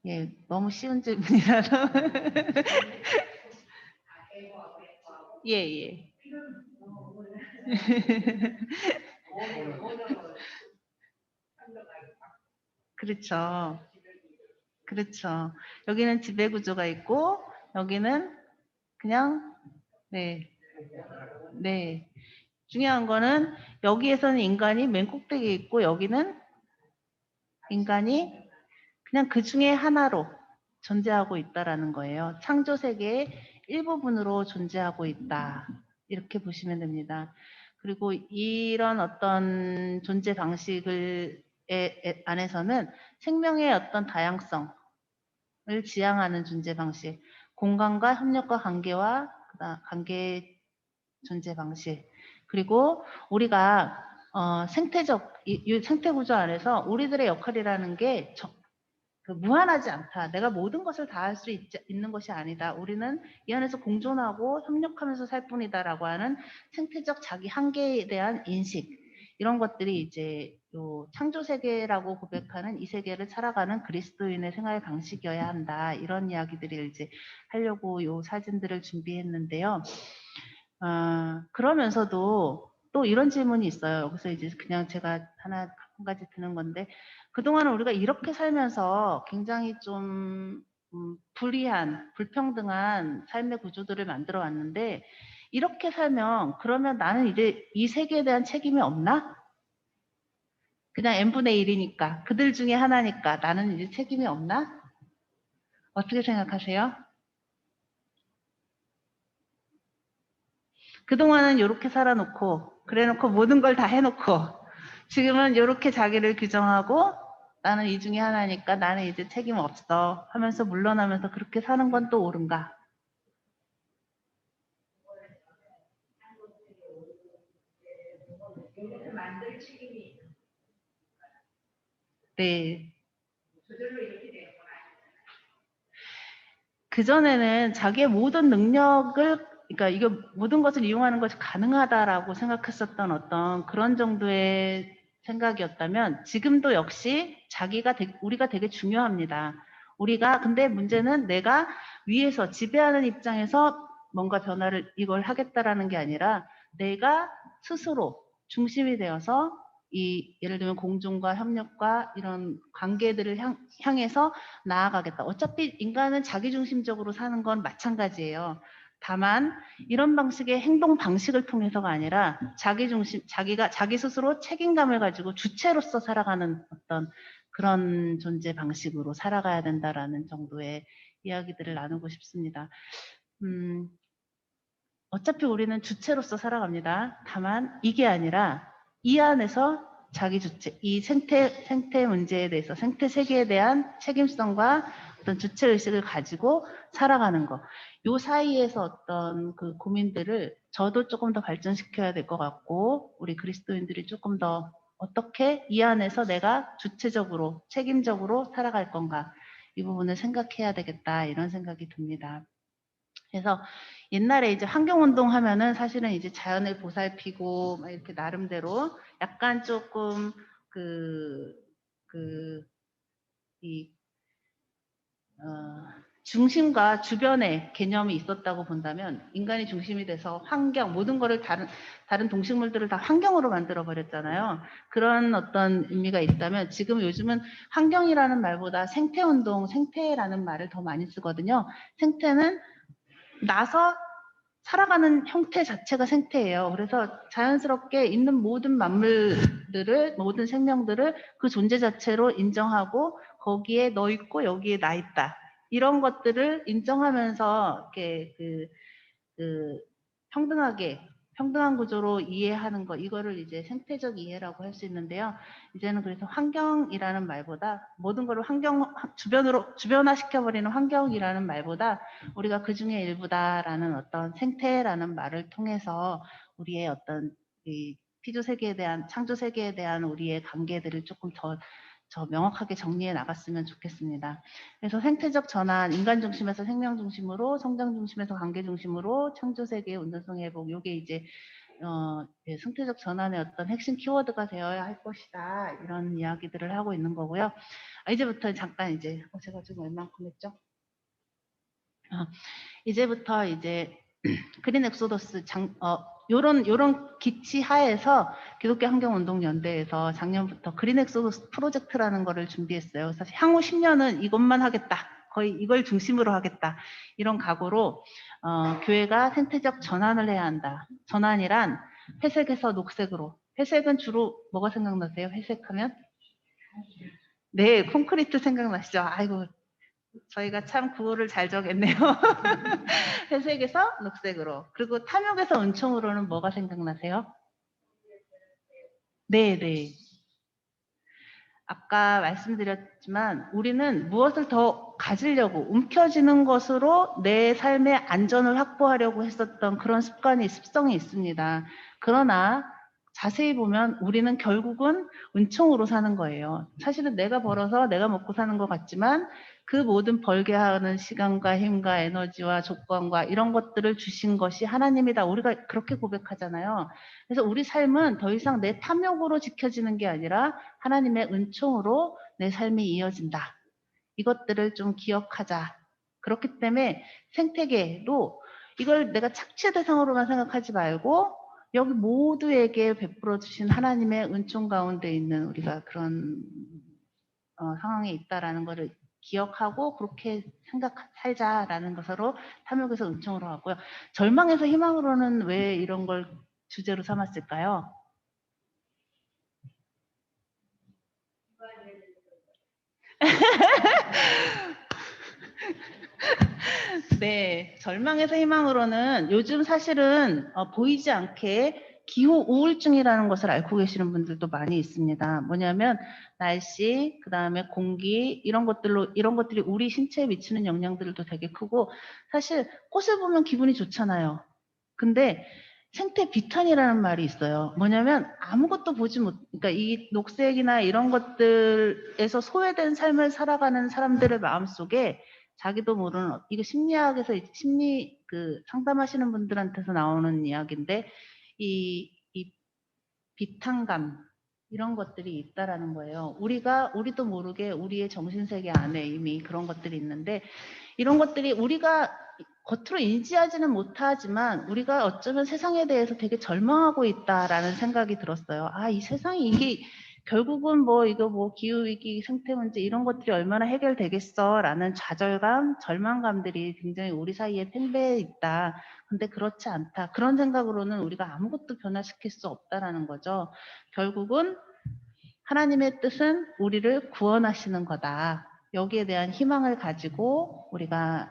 예, 너무 쉬운 질문이라서. 예. 그렇죠. 여기는 지배 구조가 있고, 여기는 그냥, 네. 중요한 거는 여기에서는 인간이 맨 꼭대기에 있고, 여기는 인간이 그냥 그 중에 하나로 존재하고 있다라는 거예요. 창조 세계에 일부분으로 존재하고 있다. 이렇게 보시면 됩니다. 그리고 이런 어떤 존재 방식을 안에서는 생명의 어떤 다양성을 지향하는 존재 방식, 공간과 협력과 관계 존재 방식, 그리고 우리가 생태적 이 생태 구조 안에서 우리들의 역할이라는 게 무한하지 않다. 내가 모든 것을 다 할 수 있는 것이 아니다. 우리는 이 안에서 공존하고 협력하면서 살 뿐이다라고 하는 생태적 자기 한계에 대한 인식, 이런 것들이 이제 요 창조 세계라고 고백하는 이 세계를 살아가는 그리스도인의 생활 방식이어야 한다. 이런 이야기들을 이제 하려고 요 사진들을 준비했는데요. 그러면서도 또 이런 질문이 있어요. 여기서 이제 그냥 제가 한 가지 드는 건데, 그동안은 우리가 이렇게 살면서 굉장히 좀 불이한, 불평등한 삶의 구조들을 만들어 왔는데, 이렇게 살면 그러면 나는 이제 이 세계에 대한 책임이 없나? 그냥 n분의 1이니까, 그들 중에 하나니까 나는 이제 책임이 없나? 어떻게 생각하세요? 그동안은 이렇게 살아놓고, 그래놓고 모든 걸 다 해놓고, 지금은 이렇게 자기를 규정하고, 나는 이 중에 하나니까 나는 이제 책임 없어 하면서 물러나면서 그렇게 사는 건 또 옳은가? 네. 그전에는 자기의 모든 능력을, 그러니까 이게 모든 것을 이용하는 것이 가능하다라고 생각했었던 어떤 그런 정도의 생각이었다면, 지금도 역시 우리가 되게 중요합니다. 근데 문제는 내가 위에서 지배하는 입장에서 뭔가 변화를 이걸 하겠다라는 게 아니라, 내가 스스로 중심이 되어서 예를 들면 공존과 협력과 이런 관계들을 향해서 나아가겠다. 어차피 인간은 자기중심적으로 사는 건 마찬가지예요. 다만 이런 방식의 행동 방식을 통해서가 아니라 자기 스스로 책임감을 가지고 주체로서 살아가는 어떤 그런 존재 방식으로 살아가야 된다라는 정도의 이야기들을 나누고 싶습니다. 어차피 우리는 주체로서 살아갑니다. 다만 이게 아니라 이 안에서 자기 주체, 이 생태 문제에 대해서, 생태 세계에 대한 책임성과 어떤 주체 의식을 가지고 살아가는 거. 요 사이에서 어떤 그 고민들을 저도 조금 더 발전시켜야 될 것 같고, 우리 그리스도인들이 조금 더 어떻게 이 안에서 내가 주체적으로, 책임적으로 살아갈 건가. 이 부분을 생각해야 되겠다. 이런 생각이 듭니다. 그래서 옛날에 이제 환경운동 하면은 사실은 이제 자연을 보살피고 막 이렇게 나름대로 약간 조금 중심과 주변의 개념이 있었다고 본다면, 인간이 중심이 돼서 모든 거를 다른 동식물들을 다 환경으로 만들어 버렸잖아요. 그런 어떤 의미가 있다면, 지금 요즘은 환경이라는 말보다 생태운동, 생태라는 말을 더 많이 쓰거든요. 생태는 나서 살아가는 형태 자체가 생태예요. 그래서 자연스럽게 있는 모든 모든 생명들을 그 존재 자체로 인정하고, 거기에 너 있고 여기에 나 있다. 이런 것들을 인정하면서 이렇게 평등한 구조로 이해하는 거, 이거를 이제 생태적 이해라고 할 수 있는데요. 이제는 그래서 환경이라는 말보다, 모든 걸 주변화시켜버리는 환경이라는 말보다, 우리가 그 중에 일부다라는 어떤 생태라는 말을 통해서 우리의 어떤 이 피조 세계에 대한, 창조 세계에 대한 우리의 관계들을 조금 더 명확하게 정리해 나갔으면 좋겠습니다. 그래서 생태적 전환, 인간 중심에서 생명 중심으로, 성장 중심에서 관계 중심으로, 창조 세계의 운전성 회복, 요게 이제 생태적 전환의 어떤 핵심 키워드가 되어야 할 것이다. 이런 이야기들을 하고 있는 거고요. 이제부터 잠깐 이제 제가 지금 얼만큼 했죠? 이제부터 이제 그린 엑소더스 요런 기치 하에서 기독교 환경운동연대에서 작년부터 그린 엑소더스 프로젝트라는 거를 준비했어요. 사실 향후 10년은 이것만 하겠다. 거의 이걸 중심으로 하겠다. 이런 각오로 교회가 생태적 전환을 해야 한다. 전환이란 회색에서 녹색으로. 회색은 주로 뭐가 생각나세요? 회색하면? 네, 콘크리트 생각나시죠? 아이고, 저희가 참 구호를 잘 정했네요. 회색에서 녹색으로. 그리고 탐욕에서 은총으로는 뭐가 생각나세요? 네, 네. 아까 말씀드렸지만 우리는 무엇을 더 가지려고 움켜쥐는 것으로 내 삶의 안전을 확보하려고 했었던 그런 습성이 있습니다. 그러나 자세히 보면 우리는 결국은 은총으로 사는 거예요. 사실은 내가 벌어서 내가 먹고 사는 것 같지만 그 모든 벌게 하는 시간과 힘과 에너지와 조건과 이런 것들을 주신 것이 하나님이다. 우리가 그렇게 고백하잖아요. 그래서 우리 삶은 더 이상 내 탐욕으로 지켜지는 게 아니라 하나님의 은총으로 내 삶이 이어진다. 이것들을 좀 기억하자. 그렇기 때문에 생태계도 이걸 내가 착취의 대상으로만 생각하지 말고 여기 모두에게 베풀어 주신 하나님의 은총 가운데 있는 우리가 그런 상황에 있다라는 것을 기억하고 그렇게 살자라는 것으로 탐욕에서 은총으로 하고요. 절망에서 희망으로는 왜 이런 걸 주제로 삼았을까요? 네, 절망에서 희망으로는 요즘 사실은 보이지 않게 기후 우울증이라는 것을 앓고 계시는 분들도 많이 있습니다. 뭐냐면 날씨, 그 다음에 공기 이런 것들이 우리 신체에 미치는 영향들도 되게 크고 사실 꽃을 보면 기분이 좋잖아요. 근데 생태 비탄이라는 말이 있어요. 뭐냐면 아무것도 그러니까 이 녹색이나 이런 것들에서 소외된 삶을 살아가는 사람들의 마음속에 자기도 모르는 이거 심리학에서 심리 상담하시는 분들한테서 나오는 이야기인데 이 비탄감 이런 것들이 있다라는 거예요. 우리도 모르게 우리의 정신세계 안에 이미 그런 것들이 있는데 이런 것들이 우리가 겉으로 인지하지는 못하지만 우리가 어쩌면 세상에 대해서 되게 절망하고 있다라는 생각이 들었어요. 아, 이 세상이 이게 결국은 기후위기, 생태문제 이런 것들이 얼마나 해결되겠어라는 좌절감, 절망감들이 굉장히 우리 사이에 팽배해 있다. 근데 그렇지 않다. 그런 생각으로는 우리가 아무것도 변화시킬 수 없다라는 거죠. 결국은 하나님의 뜻은 우리를 구원하시는 거다. 여기에 대한 희망을 가지고 우리가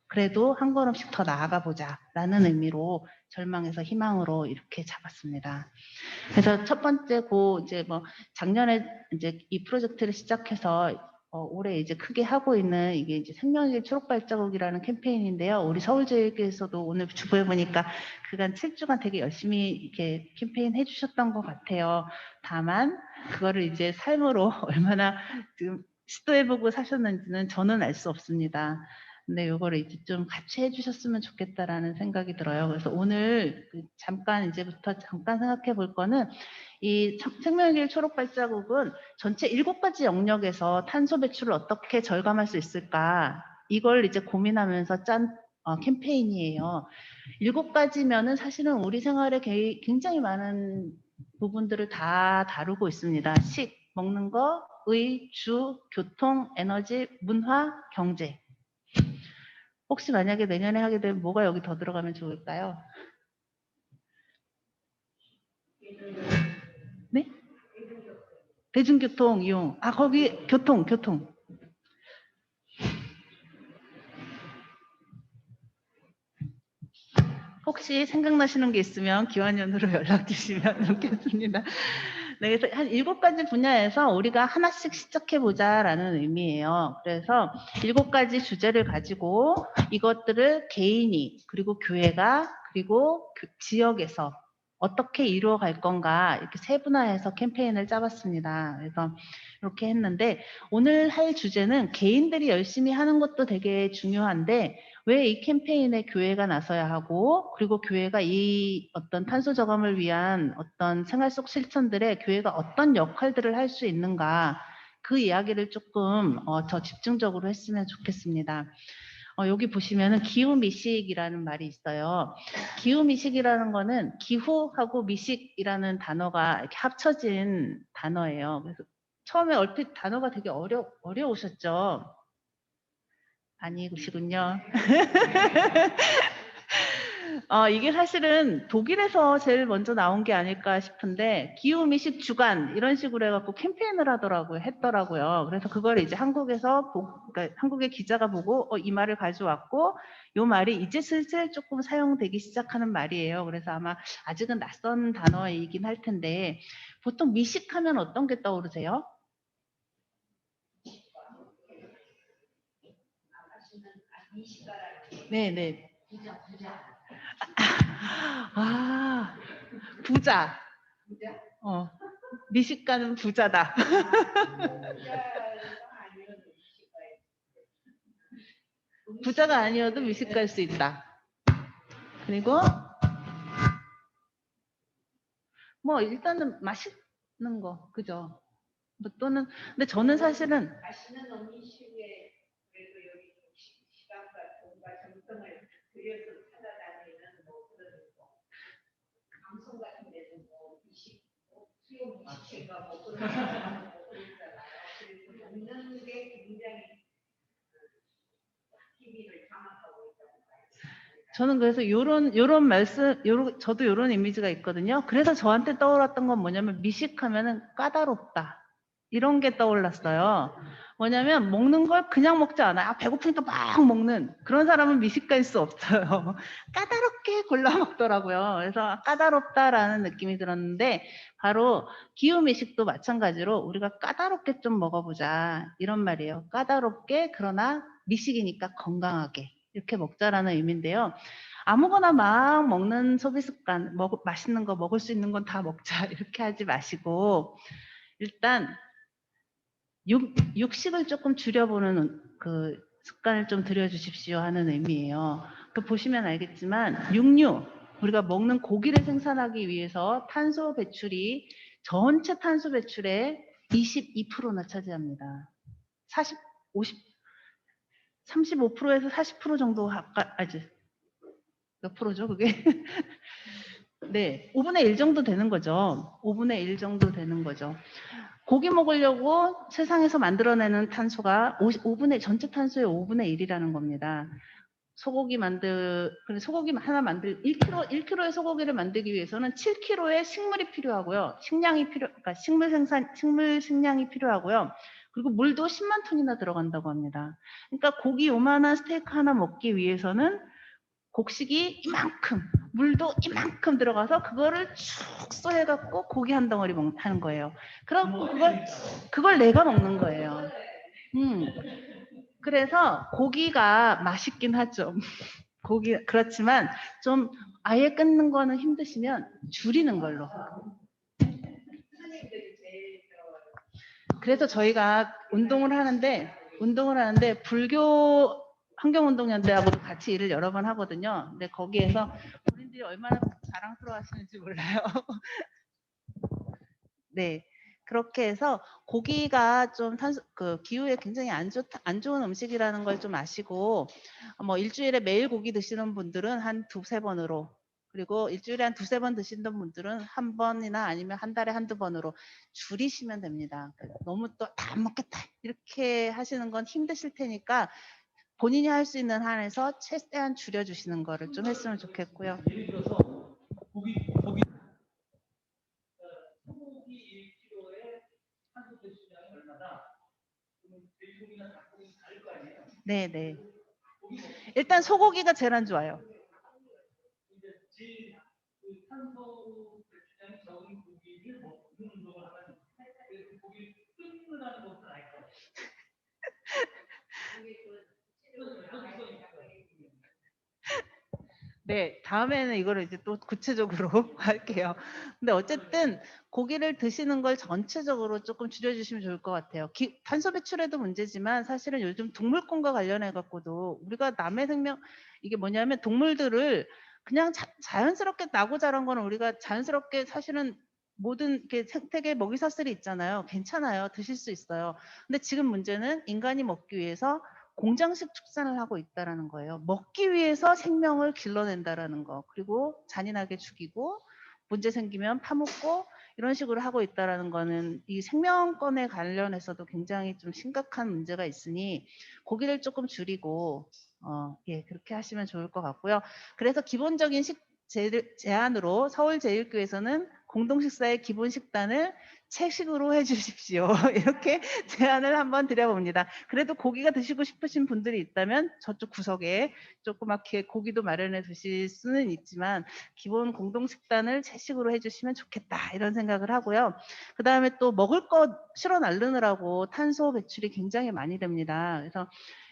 그래도 한 걸음씩 더 나아가 보자라는 의미로 절망에서 희망으로 이렇게 잡았습니다. 그래서 첫 번째 작년에 이제 이 프로젝트를 시작해서 올해 이제 크게 하고 있는 이게 이제 생명의 초록발자국이라는 캠페인인데요. 우리 서울제일교회에서도 오늘 주부에 보니까 그간 7주간 되게 열심히 이렇게 캠페인 해주셨던 것 같아요. 다만 그거를 이제 삶으로 얼마나 지금 시도해보고 사셨는지는 저는 알 수 없습니다. 근데 요거를 이제 좀 같이 해주셨으면 좋겠다라는 생각이 들어요. 그래서 오늘 이제부터 잠깐 생각해 볼 거는 이 생명의 길 초록발자국은 전체 7가지 영역에서 탄소 배출을 어떻게 절감할 수 있을까 이걸 이제 고민하면서 짠 캠페인이에요. 7가지면은 사실은 우리 생활에 굉장히 많은 부분들을 다 다루고 있습니다. 식, 먹는 거, 의, 주, 교통, 에너지, 문화, 경제. 혹시 만약에 내년에 하게 되면 뭐가 여기 더 들어가면 좋을까요? 네? 대중교통 이용. 거기 교통. 혹시 생각나시는 게 있으면 기완연으로 연락 주시면 좋겠습니다. 네, 그래서 한 7가지 분야에서 우리가 하나씩 시작해보자라는 의미예요. 그래서 7가지 주제를 가지고 이것들을 개인이, 그리고 교회가, 그리고 지역에서 어떻게 이루어 갈 건가 이렇게 세분화해서 캠페인을 짜봤습니다. 그래서 이렇게 했는데 오늘 할 주제는 개인들이 열심히 하는 것도 되게 중요한데 왜 이 캠페인에 교회가 나서야 하고 그리고 교회가 이 어떤 탄소 저감을 위한 어떤 생활 속 실천들에 교회가 어떤 역할들을 할 수 있는가 그 이야기를 조금 더 집중적으로 했으면 좋겠습니다. 여기 보시면은 기후미식이라는 말이 있어요. 기후미식이라는 거는 기후하고 미식이라는 단어가 이렇게 합쳐진 단어예요. 그래서 처음에 얼핏 단어가 되게 어려우셨죠? 아니시군요. 이게 사실은 독일에서 제일 먼저 나온 게 아닐까 싶은데 기후미식 주간 이런 식으로 해갖고 캠페인을 했더라고요. 그래서 그걸 이제 그러니까 한국의 기자가 보고 이 말을 가져왔고 이 말이 이제 슬슬 조금 사용되기 시작하는 말이에요. 그래서 아마 아직은 낯선 단어이긴 할 텐데 보통 미식하면 어떤 게 떠오르세요? 네네. 아, 부자. 미식가는 부자다. 부자가 아니어도 미식가일 수 있다. 그리고 뭐 일단은 맛있는 거, 그죠? 뭐 또는 근데 저는 사실은 맛있는 음식에 그래도 여기 시간과 돈과 정성을 들여서 찾아다니는 뭐 그런 뭐 방송 같은 데도 뭐 미식, 수요 미식회가 뭐 그런 거 있잖아요. 그래서 먹는 게 굉장히 TV를 장악하고 있다고 봐요. 저는 그래서 요런 말씀, 저도 요런 이미지가 있거든요. 그래서 저한테 떠올랐던 건 뭐냐면 미식하면은 까다롭다. 이런 게 떠올랐어요. 뭐냐면 먹는 걸 그냥 먹지 않아요. 배고프니까 막 먹는 그런 사람은 미식가일 수 없어요. 까다롭게 골라 먹더라고요. 그래서 까다롭다라는 느낌이 들었는데 바로 기후미식도 마찬가지로 우리가 까다롭게 좀 먹어보자 이런 말이에요. 까다롭게 그러나 미식이니까 건강하게 이렇게 먹자라는 의미인데요. 아무거나 막 먹는 소비 습관, 맛있는 거 먹을 수 있는 건 다 먹자 이렇게 하지 마시고 일단 육식을 조금 줄여보는 그 습관을 좀 들여주십시오 하는 의미예요. 그 보시면 알겠지만 육류, 우리가 먹는 고기를 생산하기 위해서 탄소 배출이 전체 탄소 배출의 22%나 차지합니다. 35%에서 40% 정도 몇 프로죠 그게? 네, 5분의 1 정도 되는 거죠. 5분의 1 정도 되는 거죠. 고기 먹으려고 세상에서 만들어내는 탄소가 전체 탄소의 5분의 1이라는 겁니다. 소고기 하나 1kg의 소고기를 만들기 위해서는 7kg의 식물이 필요하고요. 그러니까 식물 식량이 필요하고요. 그리고 물도 10만 톤이나 들어간다고 합니다. 그러니까 고기 요만한 스테이크 하나 먹기 위해서는 곡식이 이만큼, 물도 이만큼 들어가서 그거를 축소해갖고 고기 한 덩어리 하는 거예요. 그럼 그걸 내가 먹는 거예요. 그래서 고기가 맛있긴 하죠. 그렇지만 좀 아예 끊는 거는 힘드시면 줄이는 걸로. 그래서 저희가 운동을 하는데 불교 환경운동연대하고도 같이 일을 여러 번 하거든요. 근데 거기에서 본인들이 얼마나 자랑스러워 하시는지 몰라요. 네. 그렇게 해서 고기가 좀 기후에 굉장히 안 좋은 음식이라는 걸 좀 아시고, 뭐 일주일에 매일 고기 드시는 분들은 한 2-3번으로, 그리고 일주일에 한 2-3번 드시는 분들은 한 번이나 아니면 한 달에 1-2번으로 줄이시면 됩니다. 너무 또 다 안 먹겠다 이렇게 하시는 건 힘드실 테니까 본인이 할 수 있는 한에서 최대한 줄여주시는 거를 좀 했으면 좋겠고요. 예를 들어서 고기 소고기 1kg에 탄소 배출량이 얼마다? 그러면 돼지고기나 닭고기 다를 거 아니에요? 네네. 일단 소고기가 제일 안 좋아요. 제일 탄소 배출량이 적은 고기를 먹는 운동을 하면 그 고기를 끊는다는 것은 알 거예요. 네, 다음에는 이거를 이제 또 구체적으로 할게요. 근데 어쨌든 고기를 드시는 걸 전체적으로 조금 줄여주시면 좋을 것 같아요. 탄소 배출에도 문제지만 사실은 요즘 동물권과 관련해 갖고도 우리가 남의 생명, 이게 뭐냐면 동물들을 그냥 자연스럽게 나고 자란 거는 우리가 자연스럽게 사실은 모든 생태계 먹이사슬이 있잖아요. 괜찮아요. 드실 수 있어요. 근데 지금 문제는 인간이 먹기 위해서 공장식 축산을 하고 있다라는 거예요. 먹기 위해서 생명을 길러낸다라는 거. 그리고 잔인하게 죽이고 문제 생기면 파묻고 이런 식으로 하고 있다라는 거는 이 생명권에 관련해서도 굉장히 좀 심각한 문제가 있으니 고기를 조금 줄이고 예, 그렇게 하시면 좋을 것 같고요. 그래서 기본적인 제안으로 서울제일교회에서는 공동식사의 기본 식단을 채식으로 해주십시오. 이렇게 제안을 한번 드려봅니다. 그래도 고기가 드시고 싶으신 분들이 있다면 저쪽 구석에 조그맣게 고기도 마련해 두실 수는 있지만 기본 공동식단을 채식으로 해주시면 좋겠다 이런 생각을 하고요. 그 다음에 또 먹을 거 실어 나르느라고 탄소 배출이 굉장히 많이 됩니다. 그래서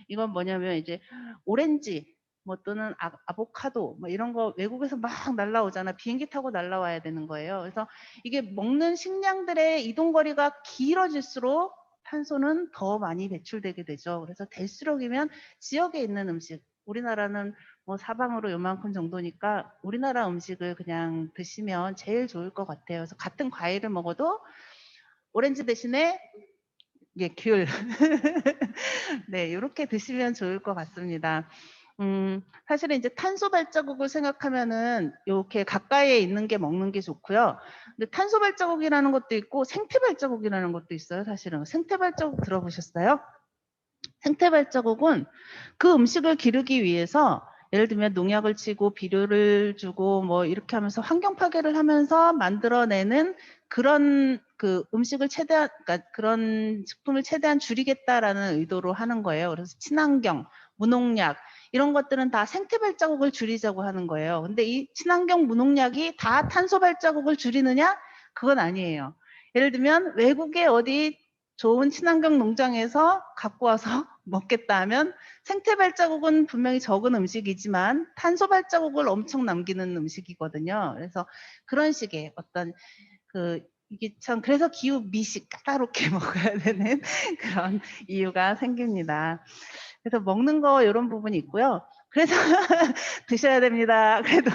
이건 뭐냐면 이제 오렌지 뭐 또는 아보카도 뭐 이런 거 외국에서 막 날라오잖아. 비행기 타고 날라와야 되는 거예요. 그래서 이게 먹는 식량들의 이동거리가 길어질수록 탄소는 더 많이 배출되게 되죠. 그래서 될수록이면 지역에 있는 음식, 우리나라는 뭐 사방으로 요만큼 정도니까 우리나라 음식을 그냥 드시면 제일 좋을 것 같아요. 그래서 같은 과일을 먹어도 오렌지 대신에 예, 귤. 네, 이렇게 드시면 좋을 것 같습니다. 사실은 이제 탄소 발자국을 생각하면은 이렇게 가까이에 있는 게 먹는 게 좋고요. 근데 탄소 발자국이라는 것도 있고 생태 발자국이라는 것도 있어요. 사실은 생태 발자국 들어보셨어요? 생태 발자국은 그 음식을 기르기 위해서 예를 들면 농약을 치고 비료를 주고 뭐 이렇게 하면서 환경 파괴를 하면서 만들어내는 그런 그 음식을 최대한 그러니까 그런 식품을 최대한 줄이겠다라는 의도로 하는 거예요. 그래서 친환경, 무농약 이런 것들은 다 생태 발자국을 줄이자고 하는 거예요. 근데 이 친환경 무농약이 다 탄소 발자국을 줄이느냐? 그건 아니에요. 예를 들면 외국의 어디 좋은 친환경 농장에서 갖고 와서 먹겠다 하면 생태 발자국은 분명히 적은 음식이지만 탄소 발자국을 엄청 남기는 음식이거든요. 그래서 그런 식의 어떤 이게 참 그래서 기후 미식 까다롭게 먹어야 되는 그런 이유가 생깁니다. 그래서 먹는 거 이런 부분이 있고요. 그래서 드셔야 됩니다. 그래도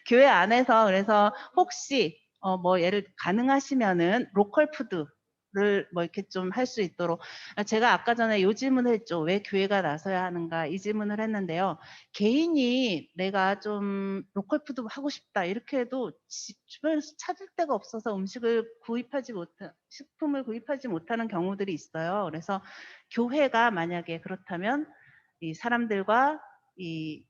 교회 안에서 그래서 혹시 뭐 예를 가능하시면은 로컬 푸드를 뭐 이렇게 좀 할 수 있도록 제가 아까 전에 요 질문을 했죠. 왜 교회가 나서야 하는가 이 질문을 했는데요. 개인이 내가 좀 로컬 푸드 하고 싶다 이렇게 해도 주변에서 찾을 데가 없어서 음식을 식품을 구입하지 못하는 경우들이 있어요. 그래서 교회가 만약에 그렇다면 이 사람들과 이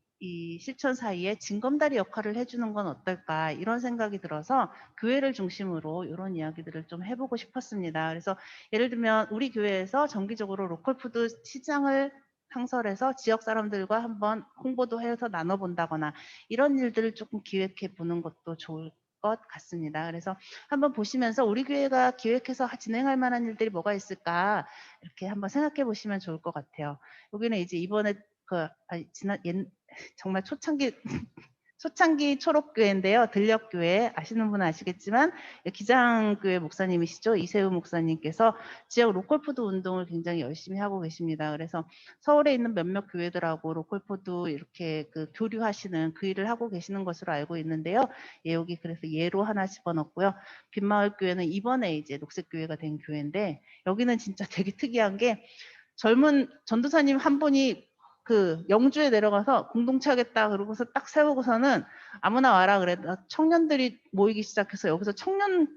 실천 사이에 징검다리 역할을 해주는 건 어떨까 이런 생각이 들어서 교회를 중심으로 이런 이야기들을 좀 해보고 싶었습니다. 그래서 예를 들면 우리 교회에서 정기적으로 로컬푸드 시장을 창설해서 지역 사람들과 한번 홍보도 해서 나눠본다거나 이런 일들을 조금 기획해 보는 것도 좋을 것 같습니다. 그래서 한번 보시면서 우리 교회가 기획해서 진행할 만한 일들이 뭐가 있을까 이렇게 한번 생각해 보시면 좋을 것 같아요. 여기는 이제 이번에 정말 초창기 초록교회인데요. 들녘교회 아시는 분은 아시겠지만 기장교회 목사님이시죠. 이세우 목사님께서 지역 로컬푸드 운동을 굉장히 열심히 하고 계십니다. 그래서 서울에 있는 몇몇 교회들하고 로컬푸드 이렇게 교류하시는 그 일을 하고 계시는 것으로 알고 있는데요. 예, 여기 그래서 예로 하나 집어넣고요. 빈마을교회는 이번에 이제 녹색교회가 된 교회인데 여기는 진짜 되게 특이한 게 젊은 전도사님 한 분이 영주에 내려가서 공동체 하겠다 그러고서 딱 세우고서는 아무나 와라 그래서 청년들이 모이기 시작해서 여기서 청년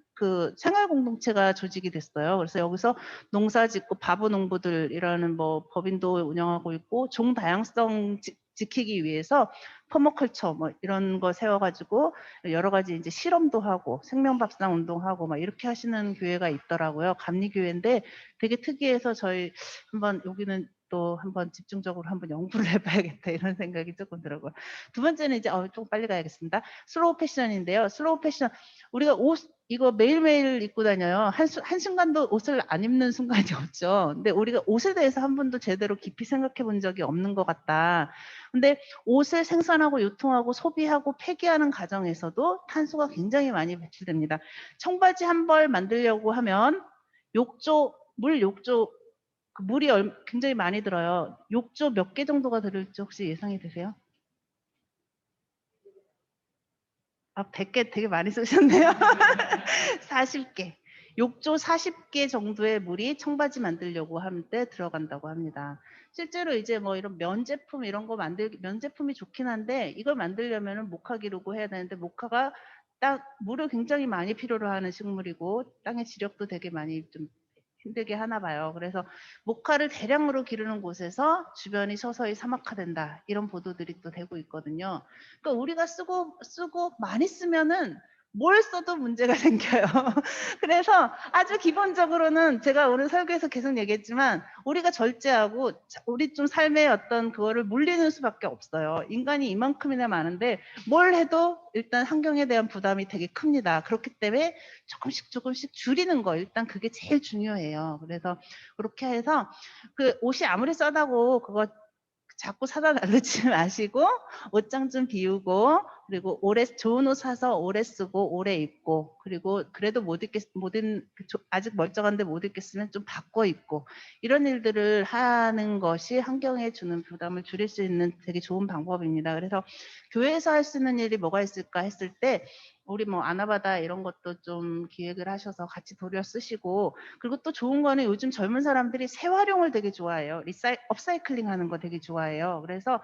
생활 공동체가 조직이 됐어요. 그래서 여기서 농사 짓고 바보 농부들이라는 뭐 법인도 운영하고 있고 종 다양성 지키기 위해서 퍼머컬처 뭐 이런 거 세워가지고 여러 가지 이제 실험도 하고 생명밥상 운동하고 막 이렇게 하시는 교회가 있더라고요. 감리교회인데 되게 특이해서 저희 한번 여기는 또 한번 집중적으로 한번 연구를 해봐야겠다 이런 생각이 조금 들어요. 두 번째는 이제 좀 빨리 가야겠습니다. 슬로우 패션인데요. 슬로우 패션 우리가 옷 이거 매일매일 입고 다녀요. 한순간도 옷을 안 입는 순간이 없죠. 근데 우리가 옷에 대해서 한 번도 제대로 깊이 생각해 본 적이 없는 것 같다. 근데 옷을 생산하고 유통하고 소비하고 폐기하는 과정에서도 탄소가 굉장히 많이 배출됩니다. 청바지 한 벌 만들려고 하면 물 욕조 물이 굉장히 많이 들어요. 욕조 몇 개 정도가 들을지 혹시 예상이 되세요? 100개 되게 많이 쓰셨네요. 40개. 욕조 40개 정도의 물이 청바지 만들려고 할 때 들어간다고 합니다. 실제로 이제 뭐 이런 면 제품 이런 거 면 제품이 좋긴 한데 이걸 만들려면은 목화 기르고 해야 되는데 목화가 물을 굉장히 많이 필요로 하는 식물이고 땅의 지력도 되게 많이 좀 힘들게 하나 봐요. 그래서 모카를 대량으로 기르는 곳에서 주변이 서서히 사막화된다. 이런 보도들이 또 되고 있거든요. 그러니까 우리가 쓰고 많이 쓰면은 뭘 써도 문제가 생겨요. 그래서 아주 기본적으로는 제가 오늘 설교에서 계속 얘기했지만 우리가 절제하고 우리 좀 삶의 어떤 그거를 물리는 수밖에 없어요. 인간이 이만큼이나 많은데 뭘 해도 일단 환경에 대한 부담이 되게 큽니다. 그렇기 때문에 조금씩 줄이는 거 일단 그게 제일 중요해요. 그래서 그렇게 해서 그 옷이 아무리 싸다고 그거 자꾸 사다 날르지 마시고 옷장 좀 비우고 그리고 좋은 옷 사서 오래 쓰고 오래 입고 그리고 그래도 아직 멀쩡한데 못 입겠으면 좀 바꿔 입고 이런 일들을 하는 것이 환경에 주는 부담을 줄일 수 있는 되게 좋은 방법입니다. 그래서 교회에서 할 수 있는 일이 뭐가 있을까 했을 때 우리 뭐 아나바다 이런 것도 좀 기획을 하셔서 같이 도려 쓰시고 그리고 또 좋은 거는 요즘 젊은 사람들이 재활용을 되게 좋아해요. 업사이클링 하는 거 되게 좋아해요. 그래서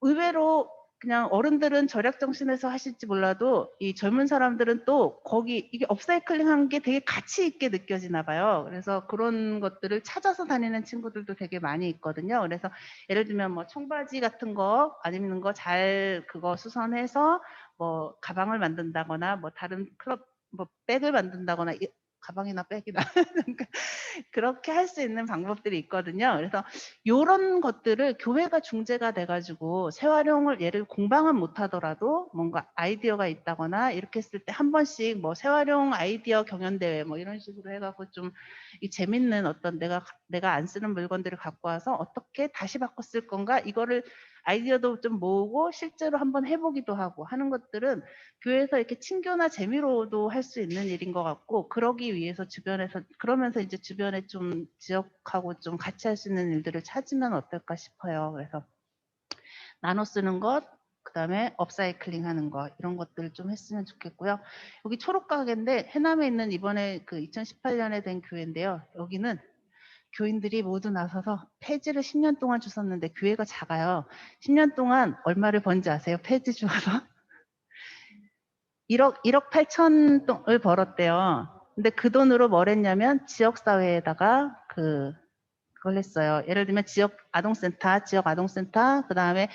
의외로 그냥 어른들은 절약 정신에서 하실지 몰라도 이 젊은 사람들은 또 거기 이게 업사이클링 한 게 되게 가치 있게 느껴지나 봐요. 그래서 그런 것들을 찾아서 다니는 친구들도 되게 많이 있거든요. 그래서 예를 들면 뭐 청바지 같은 거 아니면 거 잘 그거 수선해서 뭐 가방을 만든다거나 뭐 다른 클럽 뭐 백을 만든다거나 가방이나 백이나 그렇게 할 수 있는 방법들이 있거든요. 그래서 요런 것들을 교회가 중재가 돼가지고 재활용을 예를 공방은 못하더라도 뭔가 아이디어가 있다거나 이렇게 했을 때 한 번씩 뭐 재활용 아이디어 경연대회 뭐 이런 식으로 해갖고 좀 이 재밌는 어떤 내가 안 쓰는 물건들을 갖고 와서 어떻게 다시 바꿔 쓸 건가 이거를 아이디어도 좀 모으고 실제로 한번 해보기도 하고 하는 것들은 교회에서 이렇게 친교나 재미로도 할 수 있는 일인 것 같고 그러기 위해서 주변에서 그러면서 이제 주변에 좀 지역하고 좀 같이 할 수 있는 일들을 찾으면 어떨까 싶어요. 그래서 나눠 쓰는 것, 그 다음에 업사이클링 하는 것 이런 것들을 좀 했으면 좋겠고요. 여기 초록가게인데 해남에 있는 이번에 그 2018년에 된 교회인데요. 여기는 교인들이 모두 나서서 폐지를 10년 동안 주셨는데 교회가 작아요. 10년 동안 얼마를 번지 아세요? 폐지 주어서? 1억 8천을 벌었대요. 근데 그 돈으로 뭘 했냐면 지역사회에다가 그걸 했어요. 예를 들면 지역 아동센터, 그 다음에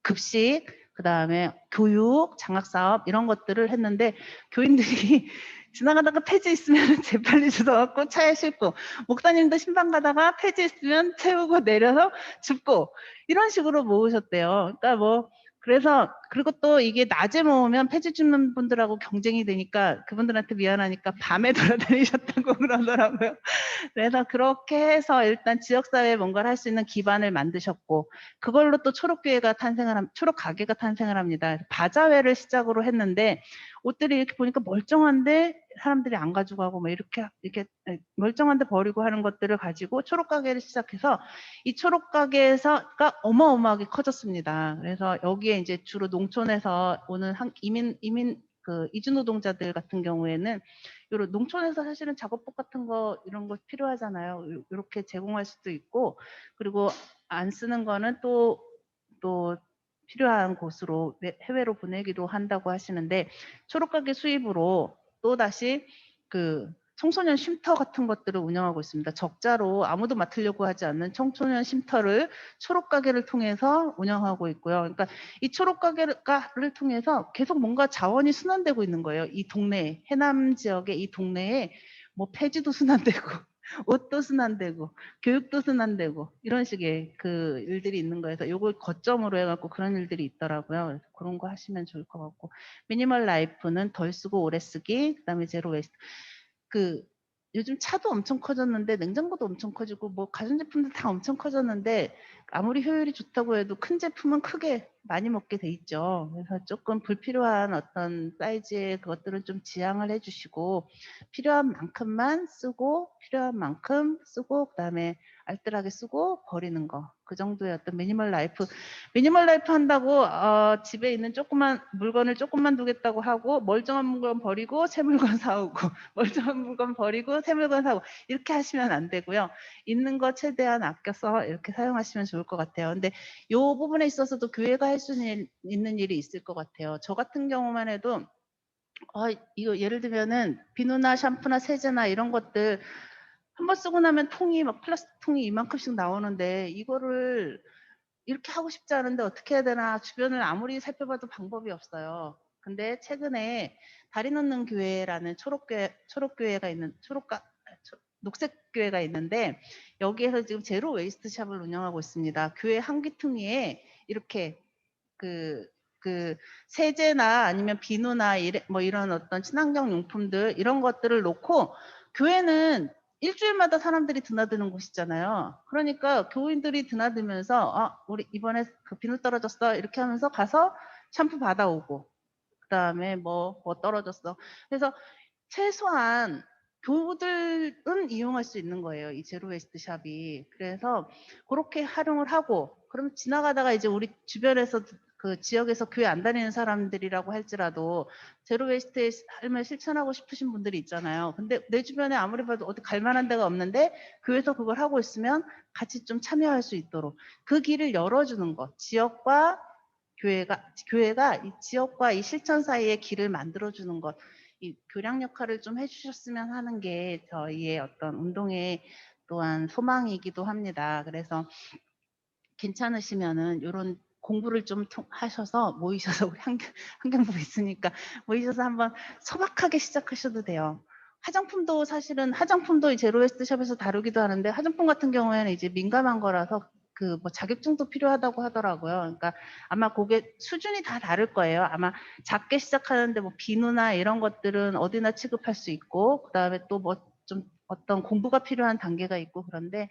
급식, 그 다음에 교육, 장학사업 이런 것들을 했는데 교인들이 지나가다가 폐지 있으면 재빨리 주워갖고 차에 싣고 목사님도 신방 가다가 폐지 있으면 채우고 내려서 줍고 이런 식으로 모으셨대요. 그러니까 뭐 그래서 그리고 또 이게 낮에 모으면 폐지 줍는 분들하고 경쟁이 되니까 그분들한테 미안하니까 밤에 돌아다니셨다고 그러더라고요. 그래서 그렇게 해서 일단 지역사회에 뭔가를 할 수 있는 기반을 만드셨고 그걸로 또 초록가게가 탄생을 합니다. 바자회를 시작으로 했는데 옷들이 이렇게 보니까 멀쩡한데 사람들이 안 가지고 하고 뭐 이렇게 멀쩡한데 버리고 하는 것들을 가지고 초록가게를 시작해서 이 초록가게가 어마어마하게 커졌습니다. 그래서 여기에 이제 주로 농촌에서 오는 이주 노동자들 같은 경우에는 요런 농촌에서 사실은 작업복 같은 거 이런 거 필요하잖아요. 이렇게 제공할 수도 있고 그리고 안 쓰는 거는 또 필요한 곳으로 해외로 보내기도 한다고 하시는데 초록가게 수입으로 또 다시 청소년 쉼터 같은 것들을 운영하고 있습니다. 적자로 아무도 맡으려고 하지 않는 청소년 쉼터를 초록가게를 통해서 운영하고 있고요. 그러니까 이 초록가게를 통해서 계속 뭔가 자원이 순환되고 있는 거예요. 이 동네에, 해남 지역의 이 동네에 뭐 폐지도 순환되고 옷도 순환되고 교육도 순환되고 이런 식의 일들이 있는 거여서 요걸 거점으로 해갖고 그런 일들이 있더라고요. 그래서 그런 거 하시면 좋을 것 같고 미니멀 라이프는 덜 쓰고 오래 쓰기 그다음에 제로 웨이스트 요즘 차도 엄청 커졌는데 냉장고도 엄청 커지고 뭐 가전제품도 다 엄청 커졌는데 아무리 효율이 좋다고 해도 큰 제품은 크게 많이 먹게 돼 있죠. 그래서 조금 불필요한 어떤 사이즈의 그것들은 좀 지양을 해주시고 필요한 만큼만 쓰고 필요한 만큼 쓰고 그다음에 알뜰하게 쓰고 버리는 거. 그 정도의 어떤 미니멀 라이프 한다고 집에 있는 조그만 물건을 조금만 두겠다고 하고 멀쩡한 물건 버리고 새 물건 사오고 멀쩡한 물건 버리고 새 물건 사고 이렇게 하시면 안 되고요. 있는 거 최대한 아껴서 이렇게 사용하시면 좋을 좋을 것 같아요. 근데 이 부분에 있어서도 교회가 할 수 있는 일이 있을 것 같아요. 저 같은 경우만 해도 이거 예를 들면은 비누나 샴푸나 세제나 이런 것들 한번 쓰고 나면 통이 막 플라스틱 통이 이만큼씩 나오는데 이거를 이렇게 하고 싶지 않은데 어떻게 해야 되나 주변을 아무리 살펴봐도 방법이 없어요. 근데 최근에 다리 놓는 교회라는 초록교회가 있는 녹색교회가 있는데 여기에서 지금 제로 웨이스트 샵을 운영하고 있습니다. 교회 한 귀퉁이에 이렇게 그 세제나 아니면 비누나 뭐 이런 어떤 친환경 용품들 이런 것들을 놓고 교회는 일주일마다 사람들이 드나드는 곳이잖아요. 그러니까 교인들이 드나들면서 우리 이번에 그 비누 떨어졌어 이렇게 하면서 가서 샴푸 받아오고 그다음에 뭐 떨어졌어. 그래서 최소한 교우들은 이용할 수 있는 거예요. 이 제로 웨이스트 샵이. 그래서 그렇게 활용을 하고 그러면 지나가다가 이제 우리 주변에서 그 지역에서 교회 안 다니는 사람들이라고 할지라도 제로 웨이스트의 삶을 실천하고 싶으신 분들이 있잖아요. 근데 내 주변에 아무리 봐도 어디 갈 만한 데가 없는데 교회에서 그걸 하고 있으면 같이 좀 참여할 수 있도록 그 길을 열어주는 것. 지역과 교회가 이 지역과 이 실천 사이의 길을 만들어주는 것. 이 교량 역할을 좀 해주셨으면 하는 게 저희의 어떤 운동의 또한 소망이기도 합니다. 그래서 괜찮으시면은 이런 공부를 좀 하셔서 모이셔서 우리 환경부 있으니까 모이셔서 한번 소박하게 시작하셔도 돼요. 화장품도 사실은 화장품도 제로웨스트 샵에서 다루기도 하는데 화장품 같은 경우에는 이제 민감한 거라서 그 뭐 자격증도 필요하다고 하더라고요. 그러니까 아마 그게 수준이 다 다를 거예요. 아마 작게 시작하는데 뭐 비누나 이런 것들은 어디나 취급할 수 있고 그다음에 또 뭐 좀 어떤 공부가 필요한 단계가 있고 그런데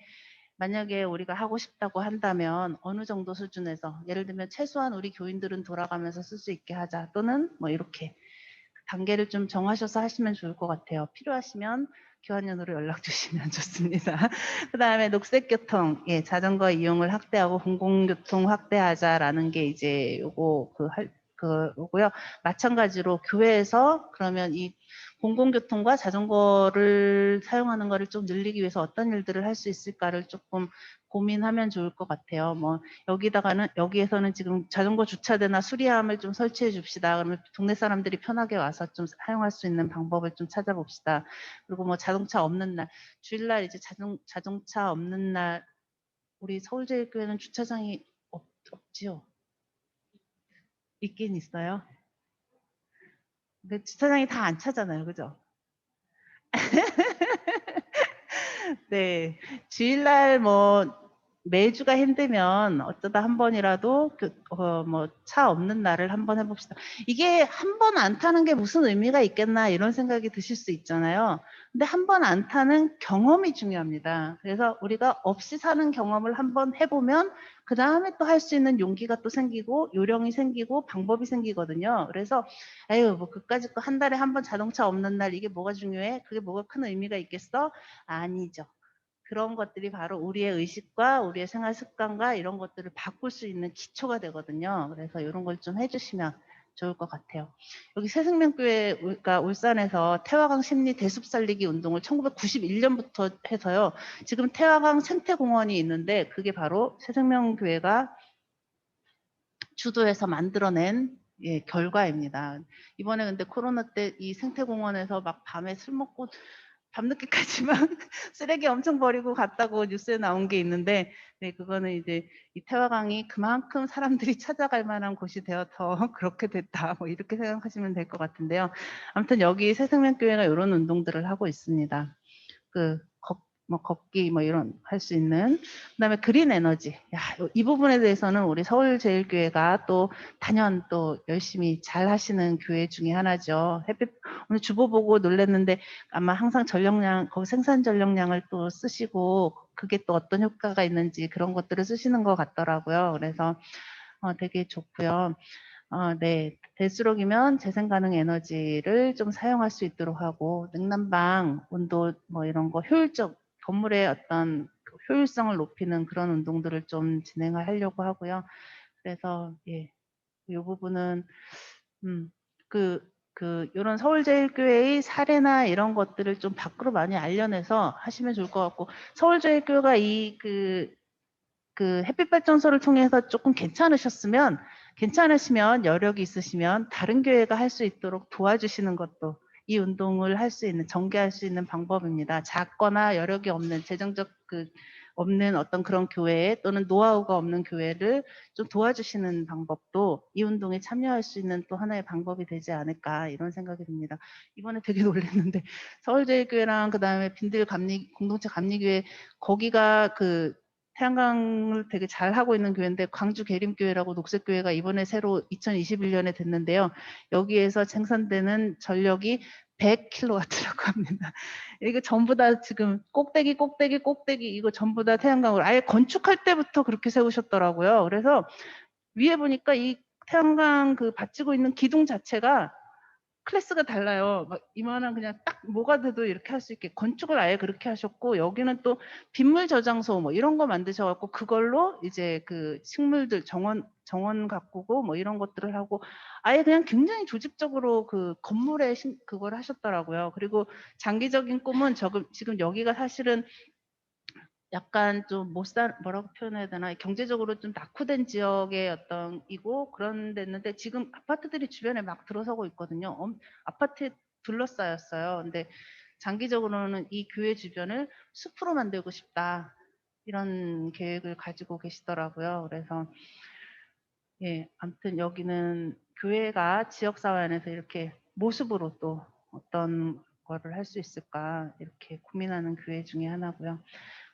만약에 우리가 하고 싶다고 한다면 어느 정도 수준에서 예를 들면 최소한 우리 교인들은 돌아가면서 쓸 수 있게 하자 또는 뭐 이렇게 단계를 좀 정하셔서 하시면 좋을 것 같아요. 필요하시면 교환연으로 연락 주시면 좋습니다. 그 다음에 녹색교통, 예, 자전거 이용을 확대하고 공공교통 확대하자라는 게 이제 요거 그거고요. 마찬가지로 교회에서 그러면 이 공공교통과 자전거를 사용하는 거를 좀 늘리기 위해서 어떤 일들을 할 수 있을까를 조금 고민하면 좋을 것 같아요. 뭐 여기에서는 지금 자전거 주차대나 수리함을 좀 설치해 줍시다. 그러면 동네 사람들이 편하게 와서 좀 사용할 수 있는 방법을 좀 찾아봅시다. 그리고 뭐 자동차 없는 날, 주일날 이제 자동차 없는 날 우리 서울제일교회는 주차장이 없지요? 있긴 있어요. 근데 주차장이 다 안 차잖아요. 그죠? 네. 주일날 뭐 매주가 힘들면 어쩌다 한 번이라도 뭐 차 없는 날을 한번 해봅시다. 이게 한 번 안 타는 게 무슨 의미가 있겠나 이런 생각이 드실 수 있잖아요. 근데 한 번 안 타는 경험이 중요합니다. 그래서 우리가 없이 사는 경험을 한번 해보면 그 다음에 또 할 수 있는 용기가 또 생기고 요령이 생기고 방법이 생기거든요. 그래서 에휴 뭐 그까짓 거 한 달에 한 번 자동차 없는 날 이게 뭐가 중요해? 그게 뭐가 큰 의미가 있겠어? 아니죠. 그런 것들이 바로 우리의 의식과 우리의 생활 습관과 이런 것들을 바꿀 수 있는 기초가 되거든요. 그래서 이런 걸 좀 해주시면 좋을 것 같아요. 여기 새생명교회, 그러니까 울산에서 태화강 심리 대숲 살리기 운동을 1991년부터 해서요. 지금 태화강 생태공원이 있는데 그게 바로 새생명교회가 주도해서 만들어낸 결과입니다. 이번에 근데 코로나 때 이 생태공원에서 막 밤에 술 먹고 밤늦게까지만 쓰레기 엄청 버리고 갔다고 뉴스에 나온 게 있는데, 네, 그거는 이제 이 태화강이 그만큼 사람들이 찾아갈 만한 곳이 되어서 그렇게 됐다. 뭐 이렇게 생각하시면 될 것 같은데요. 아무튼 여기 새생명교회가 이런 운동들을 하고 있습니다. 걷기 뭐 이런 할 수 있는 그다음에 그린 에너지 이 부분에 대해서는 우리 서울제일교회가 또 단연 또 열심히 잘 하시는 교회 중에 하나죠. 오늘 주보 보고 놀랐는데 아마 항상 거기 생산 전력량을 또 쓰시고 그게 또 어떤 효과가 있는지 그런 것들을 쓰시는 것 같더라고요. 그래서 되게 좋고요. 네. 될수록이면 재생 가능 에너지를 좀 사용할 수 있도록 하고 냉난방, 온도 뭐 이런 거 건물의 어떤 효율성을 높이는 그런 운동들을 좀 진행하려고 하고요. 그래서 예. 이 부분은 요런 서울제일교회의 사례나 이런 것들을 좀 밖으로 많이 알려내서 하시면 좋을 것 같고 서울제일교회가 그 햇빛 발전소를 통해서 조금 괜찮으시면 여력이 있으시면 다른 교회가 할 수 있도록 도와주시는 것도 이 운동을 할 수 있는, 전개할 수 있는 방법입니다. 작거나 여력이 없는, 재정적 없는 어떤 그런 교회 또는 노하우가 없는 교회를 좀 도와주시는 방법도 이 운동에 참여할 수 있는 또 하나의 방법이 되지 않을까, 이런 생각이 듭니다. 이번에 되게 놀랐는데 서울제일교회랑 그다음에 빈들 공동체 감리교회, 거기가 그 태양광을 되게 잘 하고 있는 교회인데, 광주 계림교회라고 녹색교회가 이번에 새로 2021년에 됐는데요. 여기에서 생산되는 전력이 100kW라고 합니다. 이거 전부 다 지금 꼭대기 이거 전부 다 태양광을 아예 건축할 때부터 그렇게 세우셨더라고요. 그래서 위에 보니까 이 태양광 그 받치고 있는 기둥 자체가 클래스가 달라요. 막 이만한 그냥 딱 뭐가 돼도 이렇게 할 수 있게 건축을 아예 그렇게 하셨고, 여기는 또 빗물 저장소 뭐 이런 거 만드셔갖고 그걸로 이제 그 식물들 정원 가꾸고 뭐 이런 것들을 하고 아예 그냥 굉장히 조직적으로 그 건물에 그걸 하셨더라고요. 그리고 장기적인 꿈은 지금 여기가 사실은 약간 좀 뭐라고 표현해야 되나, 경제적으로 좀 낙후된 지역의 어떤 이고 그런 데였는데, 지금 아파트들이 주변에 막 들어서고 있거든요. 아파트에 둘러싸였어요. 근데 장기적으로는 이 교회 주변을 숲으로 만들고 싶다, 이런 계획을 가지고 계시더라고요. 그래서 예, 아무튼 여기는 교회가 지역사회 안에서 이렇게 모습으로 또 어떤 거를 할 수 있을까, 이렇게 고민하는 교회 중에 하나고요.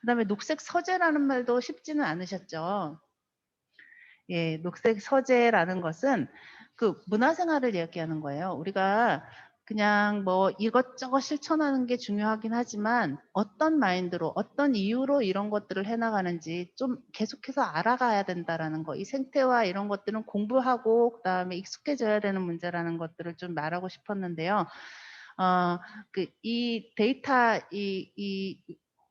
그다음에 녹색 서재라는 말도 쉽지는 않으셨죠. 예, 녹색 서재라는 것은 그 문화생활을 이야기하는 거예요. 우리가 그냥 뭐 이것저것 실천하는 게 중요하긴 하지만 어떤 마인드로, 어떤 이유로 이런 것들을 해나가는지 좀 계속해서 알아가야 된다라는 거. 이 생태와 이런 것들은 공부하고 그다음에 익숙해져야 되는 문제라는 것들을 좀 말하고 싶었는데요. 이 데이터,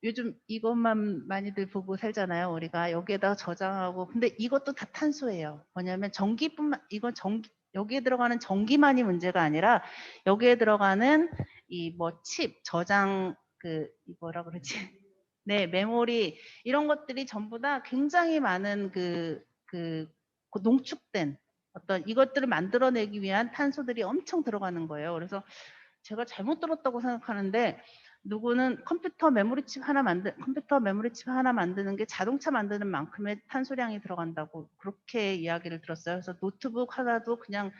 요즘 이것만 많이들 보고 살잖아요. 우리가 여기에다가 저장하고. 근데 이것도 다 탄소예요. 뭐냐면 여기에 들어가는 전기만이 문제가 아니라 여기에 들어가는 이 뭐 칩, 저장, 뭐라 그러지? 네, 메모리, 이런 것들이 전부 다 굉장히 많은 농축된 어떤 이것들을 만들어내기 위한 탄소들이 엄청 들어가는 거예요. 그래서 제가 잘못 들었다고 생각하는데, 누구는 컴퓨터 메모리칩 하나 만드는 게 자동차 만드는 만큼의 탄소량이 들어간다고 그렇게 이야기를 들었어요. 그래서 노트북 하나도 그냥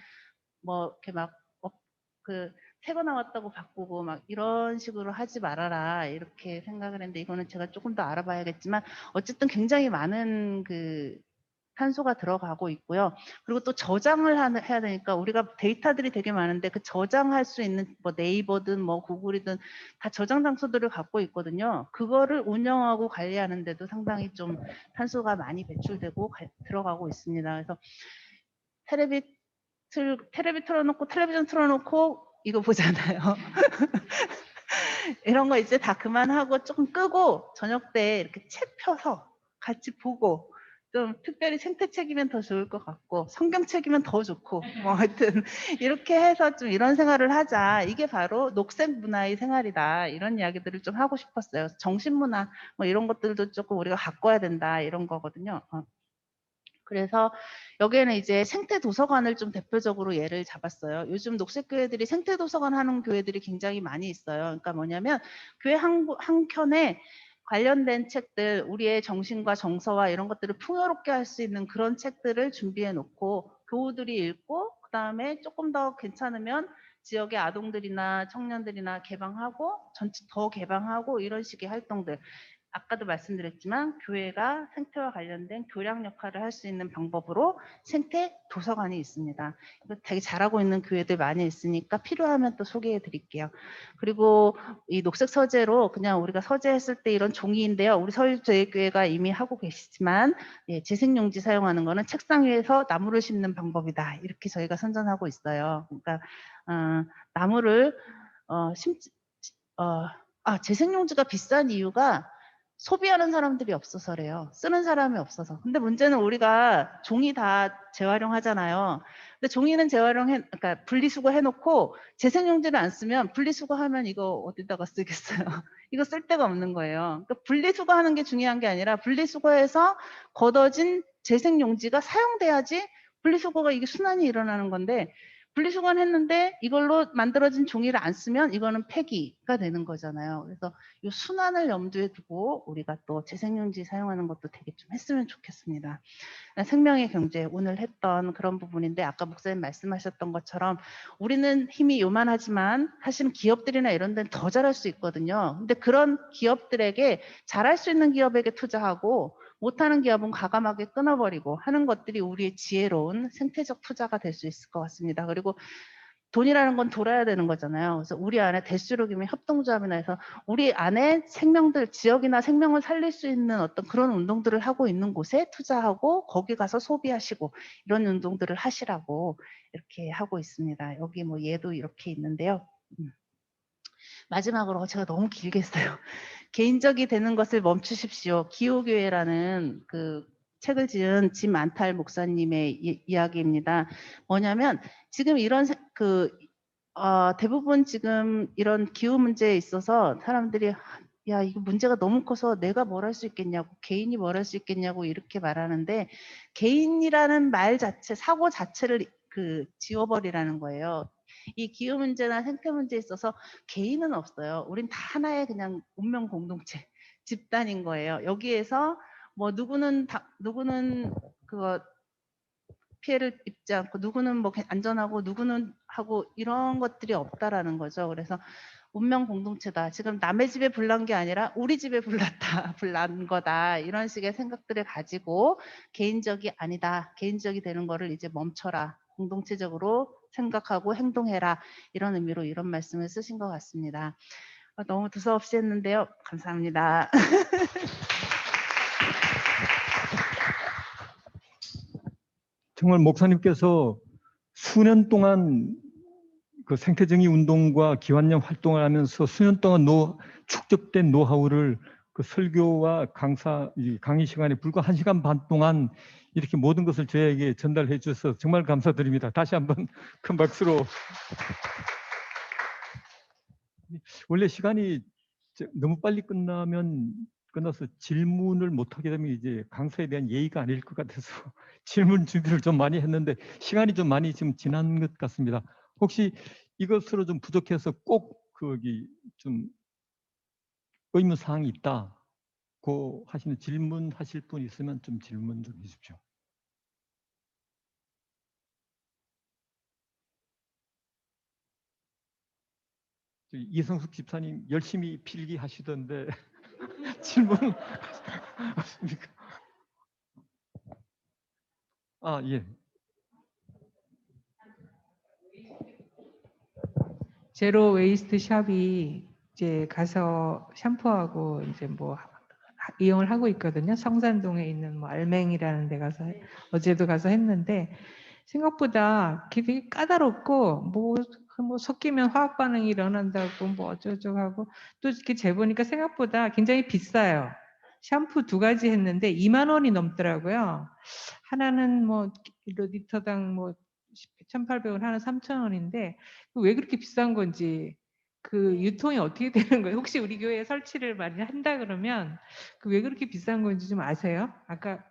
뭐 이렇게 새거 나왔다고 바꾸고 막 이런 식으로 하지 말아라, 이렇게 생각을 했는데, 이거는 제가 조금 더 알아봐야겠지만 어쨌든 굉장히 많은 탄소가 들어가고 있고요. 그리고 또 저장을 해야 되니까 우리가 데이터들이 되게 많은데 그 저장할 수 있는 뭐 네이버든 뭐 구글이든 다 저장 장소들을 갖고 있거든요. 그거를 운영하고 관리하는데도 상당히 좀 탄소가 많이 배출되고 들어가고 있습니다. 그래서 텔레비 틀어놓고 텔레비전 틀어놓고 이거 보잖아요. 이런 거 이제 다 그만하고 조금 끄고 저녁 때 이렇게 책 펴서 같이 보고, 좀 특별히 생태책이면 더 좋을 것 같고 성경책이면 더 좋고, 뭐 하여튼 이렇게 해서 좀 이런 생활을 하자. 이게 바로 녹색 문화의 생활이다, 이런 이야기들을 좀 하고 싶었어요. 정신문화 뭐 이런 것들도 조금 우리가 가꿔야 된다, 이런 거거든요. 그래서 여기에는 이제 생태 도서관을 좀 대표적으로 예를 잡았어요. 요즘 녹색 교회들이 생태 도서관 하는 교회들이 굉장히 많이 있어요. 그러니까 뭐냐면 교회 한 켠에 관련된 책들, 우리의 정신과 정서와 이런 것들을 풍요롭게 할 수 있는 그런 책들을 준비해 놓고 교우들이 읽고, 그다음에 조금 더 괜찮으면 지역의 아동들이나 청년들이나 개방하고 더 개방하고, 이런 식의 활동들. 아까도 말씀드렸지만 교회가 생태와 관련된 교량 역할을 할 수 있는 방법으로 생태 도서관이 있습니다. 이거 되게 잘하고 있는 교회들 많이 있으니까 필요하면 또 소개해 드릴게요. 그리고 이 녹색 서재로 그냥 우리가 서재했을 때 이런 종이인데요. 우리 서울제일교회가 이미 하고 계시지만, 예, 재생용지 사용하는 거는 책상 위에서 나무를 심는 방법이다, 이렇게 저희가 선전하고 있어요. 그러니까 나무를 재생용지가 비싼 이유가 소비하는 사람들이 없어서래요. 쓰는 사람이 없어서. 근데 문제는 우리가 종이 다 재활용하잖아요. 근데 종이는 그러니까 분리수거 해놓고 재생용지를 안 쓰면 분리수거하면 이거 어디다가 쓰겠어요. 이거 쓸 데가 없는 거예요. 그러니까 분리수거하는 게 중요한 게 아니라 분리수거해서 걷어진 재생용지가 사용돼야지 분리수거가 이게 순환이 일어나는 건데 분리수거는 했는데 이걸로 만들어진 종이를 안 쓰면 이거는 폐기가 되는 거잖아요. 그래서 이 순환을 염두에 두고 우리가 또 재생용지 사용하는 것도 되게 좀 했으면 좋겠습니다. 생명의 경제 오늘 했던 그런 부분인데 아까 목사님 말씀하셨던 것처럼 우리는 힘이 요만하지만 사실은 기업들이나 이런 데는 더 잘할 수 있거든요. 근데 그런 기업들에게 잘할 수 있는 기업에게 투자하고 못하는 기업은 과감하게 끊어버리고 하는 것들이 우리의 지혜로운 생태적 투자가 될 수 있을 것 같습니다. 그리고 돈이라는 건 돌아야 되는 거잖아요. 그래서 우리 안에 대수로김의 협동조합이나 해서 우리 안에 생명들, 지역이나 생명을 살릴 수 있는 어떤 그런 운동들을 하고 있는 곳에 투자하고 거기 가서 소비하시고 이런 운동들을 하시라고 이렇게 하고 있습니다. 여기 뭐 예도 이렇게 있는데요. 마지막으로 제가 너무 길게 했어요. 개인적이 되는 것을 멈추십시오. 기호교회라는 그 책을 지은 짐 안탈 목사님의 이야기입니다. 뭐냐면 지금 이런 대부분 지금 이런 기후 문제에 있어서 사람들이 야 이거 문제가 너무 커서 내가 뭘 할 수 있겠냐고 개인이 뭘 할 수 있겠냐고 이렇게 말하는데 개인이라는 말 자체 사고 자체를 지워버리라는 거예요. 이 기후 문제나 생태 문제에 있어서 개인은 없어요. 우린 다 하나의 그냥 운명 공동체 집단인 거예요. 여기에서 뭐 누구는 그거 피해를 입지 않고 누구는 뭐 안전하고 누구는 하고 이런 것들이 없다라는 거죠. 그래서 운명 공동체다. 지금 남의 집에 불난 게 아니라 우리 집에 불난 거다. 이런 식의 생각들을 가지고 개인적이 아니다. 개인적이 되는 거를 이제 멈춰라. 공동체적으로 생각하고 행동해라. 이런 의미로 이런 말씀을 쓰신 것 같습니다. 너무 두서없이 했는데요. 감사합니다. 정말 목사님께서 수년 동안 그 생태정의 운동과 기환령 활동을 하면서 수년 동안 축적된 노하우를 그 설교와 강의 시간에 불과 1시간 반 동안 이렇게 모든 것을 저에게 전달해 주셔서 정말 감사드립니다. 다시 한번 큰 박수로. 원래 시간이 너무 빨리 끝나서 질문을 못하게 되면 이제 강사에 대한 예의가 아닐 것 같아서 질문 준비를 좀 많이 했는데 시간이 좀 많이 지금 지난 것 같습니다. 혹시 이것으로 좀 부족해서 꼭 좀 의문사항이 있다고 하시는 질문하실 분 있으면 좀 질문 좀 해주십시오. 이성숙 집사님 열심히 필기하시던데 질문 하십니까? 아, 예. 제로 웨이스트 샵이 이제 가서 샴푸하고 이제 뭐 이용을 하고 있거든요. 성산동에 있는 뭐 알맹이라는 데 가서 어제도 가서 했는데 생각보다 되게 까다롭고 뭐 섞이면 화학 반응이 일어난다고 뭐 어쩌고저쩌고 하고 또 이렇게 재보니까 생각보다 굉장히 비싸요. 샴푸 2가지 했는데 2만 원이 넘더라고요. 하나는 뭐 리터당 뭐 1,800원, 하나 3,000원인데 왜 그렇게 비싼 건지 그 유통이 어떻게 되는 거예요? 혹시 우리 교회에 설치를 많이 한다 그러면 왜 그렇게 비싼 건지 좀 아세요? 아까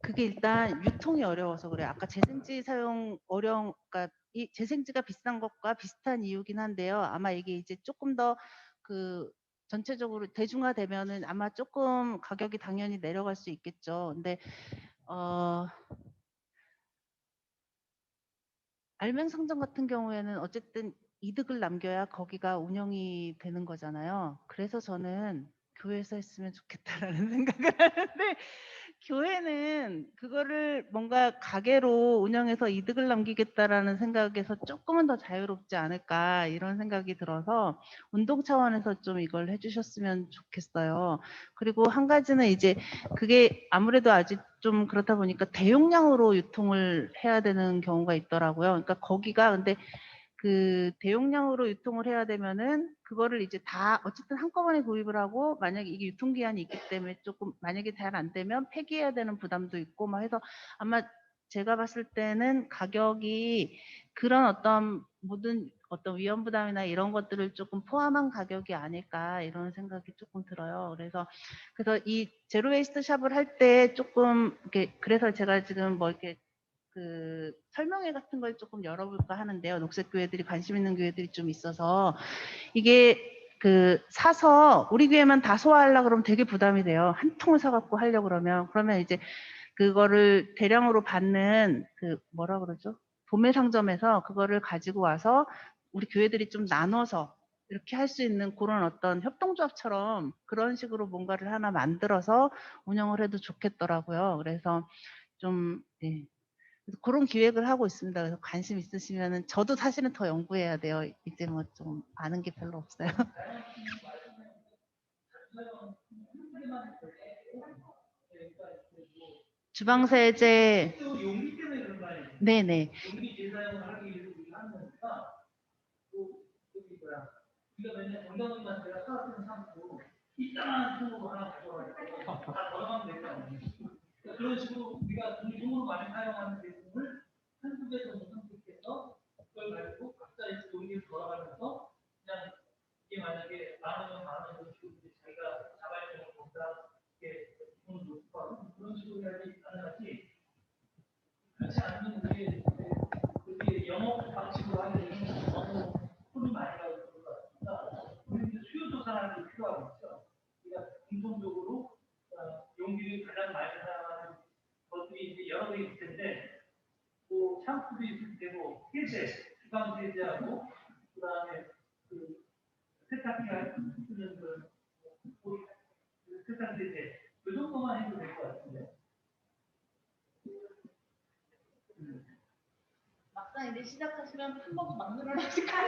그게 일단 유통이 어려워서 그래요. 아까 재생지 사용 그러니까 이 재생지가 비싼 것과 비슷한 이유긴 한데요. 아마 이게 이제 조금 더 전체적으로 대중화되면은 아마 조금 가격이 당연히 내려갈 수 있겠죠. 근데 알맹상점 같은 경우에는 어쨌든 이득을 남겨야 거기가 운영이 되는 거잖아요. 그래서 저는 교회에서 했으면 좋겠다라는 생각을 하는데 교회는 그거를 뭔가 가게로 운영해서 이득을 남기겠다라는 생각에서 조금은 더 자유롭지 않을까 이런 생각이 들어서 운동 차원에서 좀 이걸 해주셨으면 좋겠어요. 그리고 한 가지는 이제 그게 아무래도 아직 좀 그렇다 보니까 대용량으로 유통을 해야 되는 경우가 있더라고요. 그러니까 거기가 근데 그 대용량으로 유통을 해야 되면은 그거를 이제 다 어쨌든 한꺼번에 구입을 하고 만약에 이게 유통기한이 있기 때문에 조금 만약에 잘 안 되면 폐기해야 되는 부담도 있고 막 해서 아마 제가 봤을 때는 가격이 그런 어떤 모든 어떤 위험 부담이나 이런 것들을 조금 포함한 가격이 아닐까 이런 생각이 조금 들어요. 그래서 이 제로 웨이스트 샵을 할 때 조금 이렇게 그래서 제가 지금 뭐 이렇게 그 설명회 같은 걸 조금 열어볼까 하는데요. 녹색 교회들이 관심 있는 교회들이 좀 있어서 이게 그 사서 우리 교회만 다 소화하려고 그러면 되게 부담이 돼요. 한 통을 사갖고 하려고 그러면 이제 그거를 대량으로 받는 그 뭐라 그러죠? 도매 상점에서 그거를 가지고 와서 우리 교회들이 좀 나눠서 이렇게 할 수 있는 그런 어떤 협동조합처럼 그런 식으로 뭔가를 하나 만들어서 운영을 해도 좋겠더라고요. 그래서 좀 예. 그래서 그런 기획을 하고 있습니다. 그래서 관심 있으시면은 저도 사실은 더 연구해야 돼요. 이제 뭐 좀 아는 게 별로 없어요. 주방세제 또 용기 때문에 그런 거 아니에요? 네네. 용기 재사용을 하기 위해서 우리가 하는 거니까 또 저기 뭐야 우리가 맨날 정당원만 제가 사왔던 상품 이따만 통으로 하나 가져와가지고 다 걸어가면 될 거 아니에요. 그러니까 그런 식으로 우리가 공중으로 많이 사용하는 제품을 한두 개 정도 선택해서 그걸 가지고 각자 이제 용기를 걸어가면서 그냥 이게 만약에 만 원을 주고 자기가 자발적으로 본다 이렇게 돈을 놓고 그런 식으로 해야지 가능하지. 그렇지 않으면 그게 영업 방식으로 하게 되면 너무 손이 많이 가고 그럴 것 같습니다. 우리는 이제 수요 조사하는 게 필요하고 있죠. 우리가 공통적으로 용기를 가장 많이 사용하는 것들이 이제 여러 개 있을 텐데, 뭐 샴푸도 있을 테고 세제, 주방 세제하고 그다음에 그 세탁기 쓰는 그 세탁 세제 그 정도만 해도 될 것 같은데. 막상 이제 시작하시면 품목 막 늘어나실 거예요.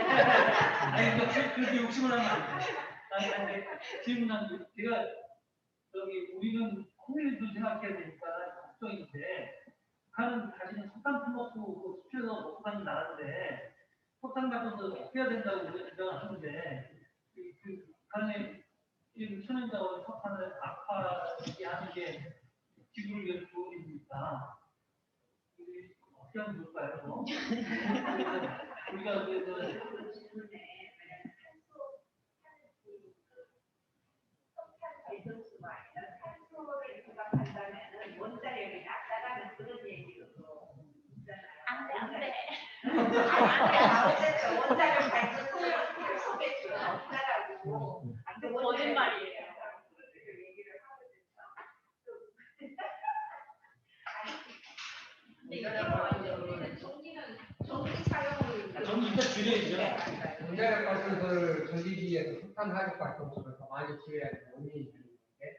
아니, 그렇게 욕심을 하면 안 돼. 아니, 질문한 게, 제가, 우리는 코미디도 생각해야 되니까 걱정인데, 북한은 자신은 석탄 품목도 수출해서 먹고 사는 나라인데, 석탄 가져서 해야 된다고 우리가 주장을 하는데, 북한의 지금 천연자원 석탄을 악화하게 하는 게 지구를 위해서 좋은 일입니까? 어떻게 하면 좋을까요? 뭐? 우리가 그래서 탄소를 부각한다면은 원자력이 낮다라는 그런 얘기도 안 돼. 어쨌든 원자력 발전소를 탄소 배출은 없다라고 거짓말이에요. 전기 사용을 전기 일단 줄여야죠. 원자력 발전소를 전기기에서 석탄 화력 발전소를 더 많이 줄여야 되는 원인이 있는데.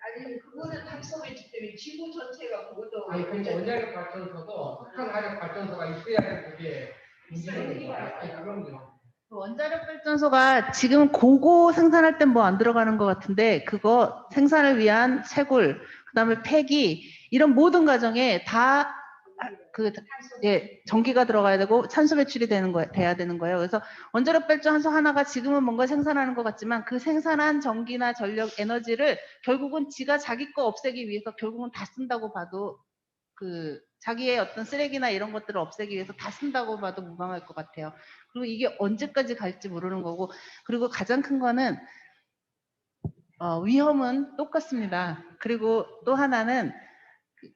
아니 그거는 탄소 배출 때문에 지구 전체가 그것도 아니 그러니까 원자력 발전소도 석탄 화력 발전소가 있어야 그게 문제는 거예요. 아니 그럼요. 원자력 발전소가 지금 고거 생산할 땐 뭐 안 들어가는 것 같은데 그거 생산을 위한 채굴, 그다음에 폐기 이런 모든 과정에 다 전기가 들어가야 되고 탄소 배출이 돼야 되는 거예요. 그래서 원자력 발전소 하나가 지금은 뭔가 생산하는 것 같지만 그 생산한 전기나 전력, 에너지를 결국은 지가 자기 거 없애기 위해서 결국은 다 쓴다고 봐도 자기의 어떤 쓰레기나 이런 것들을 없애기 위해서 다 쓴다고 봐도 무방할 것 같아요. 그리고 이게 언제까지 갈지 모르는 거고, 그리고 가장 큰 거는 위험은 똑같습니다. 그리고 또 하나는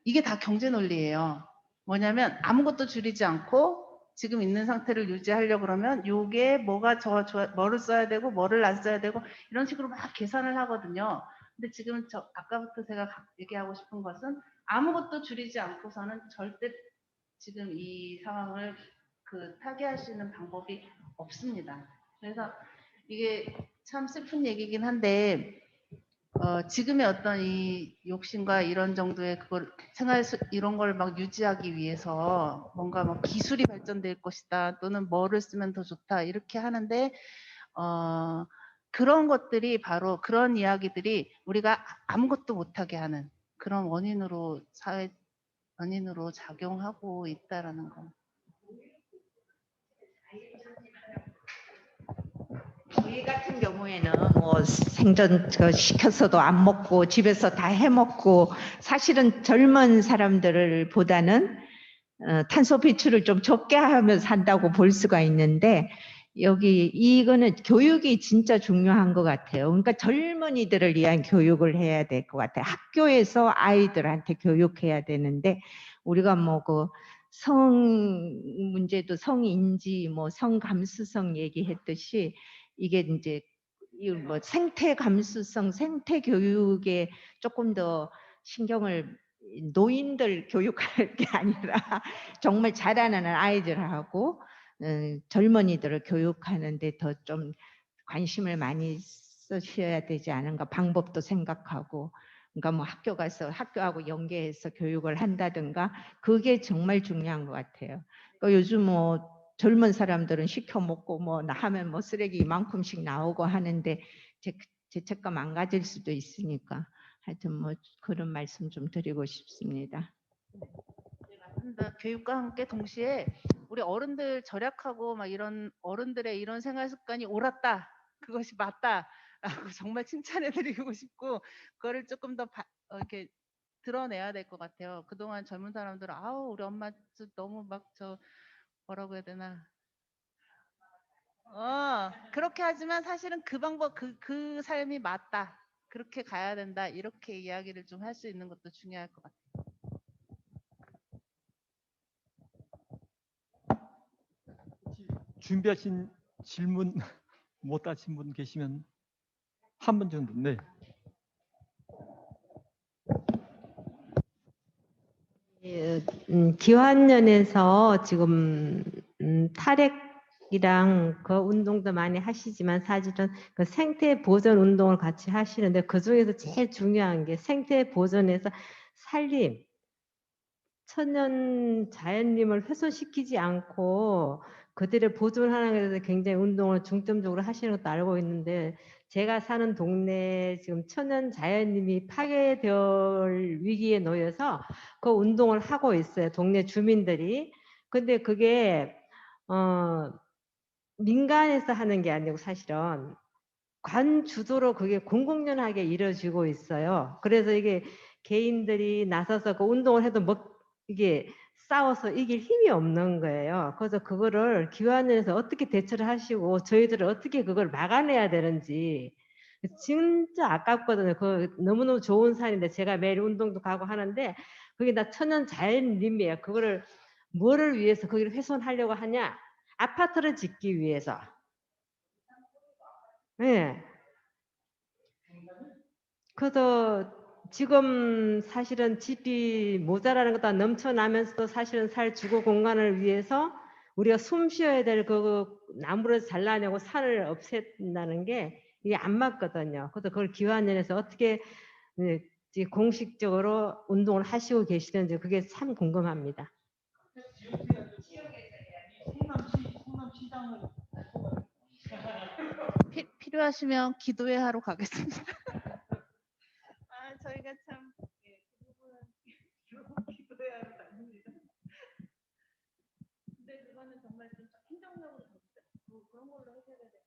이게 다 경제 논리예요. 뭐냐면 아무것도 줄이지 않고 지금 있는 상태를 유지하려고 그러면 요게 뭐가 뭐를 써야 되고 뭐를 안 써야 되고 이런 식으로 막 계산을 하거든요. 근데 지금 아까부터 제가 얘기하고 싶은 것은 아무것도 줄이지 않고서는 절대 지금 이 상황을 타개할 수 있는 방법이 없습니다. 그래서 이게 참 슬픈 얘기긴 한데 지금의 어떤 이 욕심과 이런 정도의 이런 걸 막 유지하기 위해서 뭔가 막 기술이 발전될 것이다 또는 뭐를 쓰면 더 좋다 이렇게 하는데 그런 것들이 바로 그런 이야기들이 우리가 아무것도 못하게 하는 그런 원인으로 작용하고 있다라는 거. 저희 같은 경우에는 뭐 생전 시켜서도 안 먹고 집에서 다 해 먹고 사실은 젊은 사람들을 보다는 탄소 배출을 좀 적게 하면서 산다고 볼 수가 있는데 여기 이거는 교육이 진짜 중요한 것 같아요. 그러니까 젊은이들을 위한 교육을 해야 될 것 같아요. 학교에서 아이들한테 교육해야 되는데 우리가 뭐 그 성 문제도 성인지 뭐 성감수성 얘기했듯이 이게 이제 이 뭐 생태 감수성, 생태 교육에 조금 더 신경을 노인들 교육할 게 아니라 정말 잘하는 아이들하고 젊은이들을 교육하는데 더 좀 관심을 많이 쓰셔야 되지 않은가 방법도 생각하고 그러니까 뭐 학교 가서 학교하고 연계해서 교육을 한다든가 그게 정말 중요한 것 같아요. 그러니까 요즘 뭐 젊은 사람들은 시켜 먹고 뭐 하면 뭐 쓰레기 이만큼씩 나오고 하는데 죄책감 망가질 수도 있으니까 하여튼 뭐 그런 말씀 좀 드리고 싶습니다. 네, 맞습니다. 교육과 함께 동시에 우리 어른들 절약하고 막 이런 어른들의 이런 생활 습관이 옳았다. 그것이 맞다라고 정말 칭찬해드리고 싶고 그거를 조금 더 이렇게 드러내야 될 것 같아요. 그동안 젊은 사람들은 아우 우리 엄마 너무 막 뭐라고 해야 되나 그렇게 하지만 사실은 그 방법 그 삶이 맞다. 그렇게 가야 된다. 이렇게 이야기를 좀 할 수 있는 것도 중요할 것 같아요. 준비하신 질문 못 하신 분 계시면 한 분 정도. 네. 기환년에서 지금 탈핵이랑 그 운동도 많이 하시지만 사실은 그 생태 보존 운동을 같이 하시는데 그 중에서 제일 중요한 게 생태 보존에서 산림, 천연 자연림을 훼손시키지 않고 그들을 보존하는 것에 대해서 굉장히 운동을 중점적으로 하시는 것도 알고 있는데 제가 사는 동네에 지금 천연 자연림이 파괴될 위기에 놓여서 그 운동을 하고 있어요. 동네 주민들이. 근데 그게 민간에서 하는 게 아니고 사실은 관 주도로 그게 공공연하게 이루어지고 있어요. 그래서 이게 개인들이 나서서 그 운동을 해도 이게 싸워서 이길 힘이 없는 거예요. 그래서 그거를 기관에서 어떻게 대처를 하시고 저희들은 어떻게 그걸 막아내야 되는지 진짜 아깝거든요. 그 너무너무 좋은 산인데 제가 매일 운동도 가고 하는데 그게 다 천연 자연림이에요. 그거를 뭐를 위해서 거기를 훼손하려고 하냐? 아파트를 짓기 위해서. 네. 그래서 지금 사실은 집이 모자라는 것도 넘쳐나면서도 사실은 살 주거 공간을 위해서 우리가 숨 쉬어야 될 그 나무를 잘라내고 산을 없앤다는 게 이게 안 맞거든요. 그래서 그걸 기환연에서 어떻게 공식적으로 운동을 하시고 계시는지 그게 참 궁금합니다. 필요하시면 기도회 하러 가겠습니다. 저희가 참 그 부분은 기도회 하러 갑니다. 근데 그거는 정말 좀 행정적으로 그런 걸로 해결해야 돼.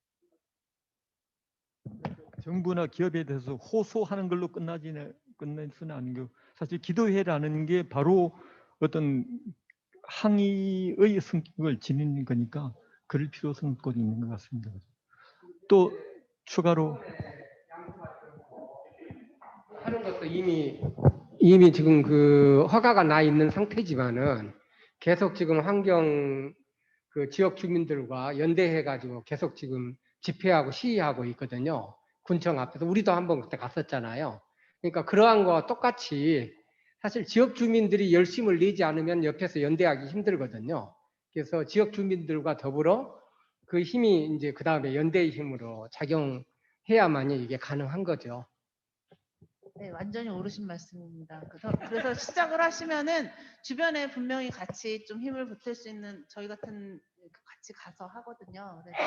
정부나 기업에 대해서 호소하는 걸로 끝내지는 않은 거. 사실 기도회라는 게 바로 어떤 항의의 성격을 지니는 거니까 그럴 필요성은 꼭 있는 것 같습니다. 또 추가로 하는 것도 이미 지금 그 허가가 나 있는 상태지만은 계속 지금 환경 그 지역 주민들과 연대해 가지고 계속 지금 집회하고 시위하고 있거든요. 군청 앞에서 우리도 한번 그때 갔었잖아요. 그러니까 그러한 거와 똑같이 사실 지역 주민들이 열심을 내지 않으면 옆에서 연대하기 힘들거든요. 그래서 지역 주민들과 더불어 그 힘이 이제 그 다음에 연대의 힘으로 작용해야만이 이게 가능한 거죠. 네, 완전히 옳으신 말씀입니다. 그래서 시작을 하시면은 주변에 분명히 같이 좀 힘을 보탤 수 있는 저희 같은 같이 가서 하거든요. 그래서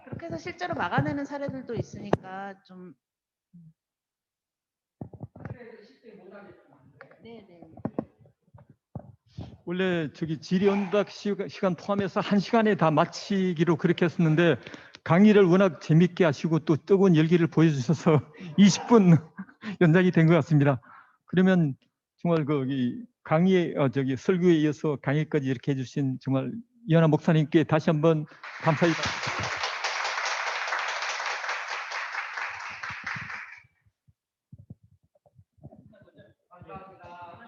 그렇게 해서 실제로 막아내는 사례들도 있으니까 좀 네. 원래 저기 질의응답 시간 포함해서 1시간에 다 마치기로 그렇게 했었는데 강의를 워낙 재밌게 하시고 또 뜨거운 열기를 보여주셔서 20분 연장이 된 것 같습니다. 그러면 정말 이 강의 저기 설교에 이어서 강의까지 이렇게 해주신 정말 이현아 목사님께 다시 한번 감사히 감사합니다.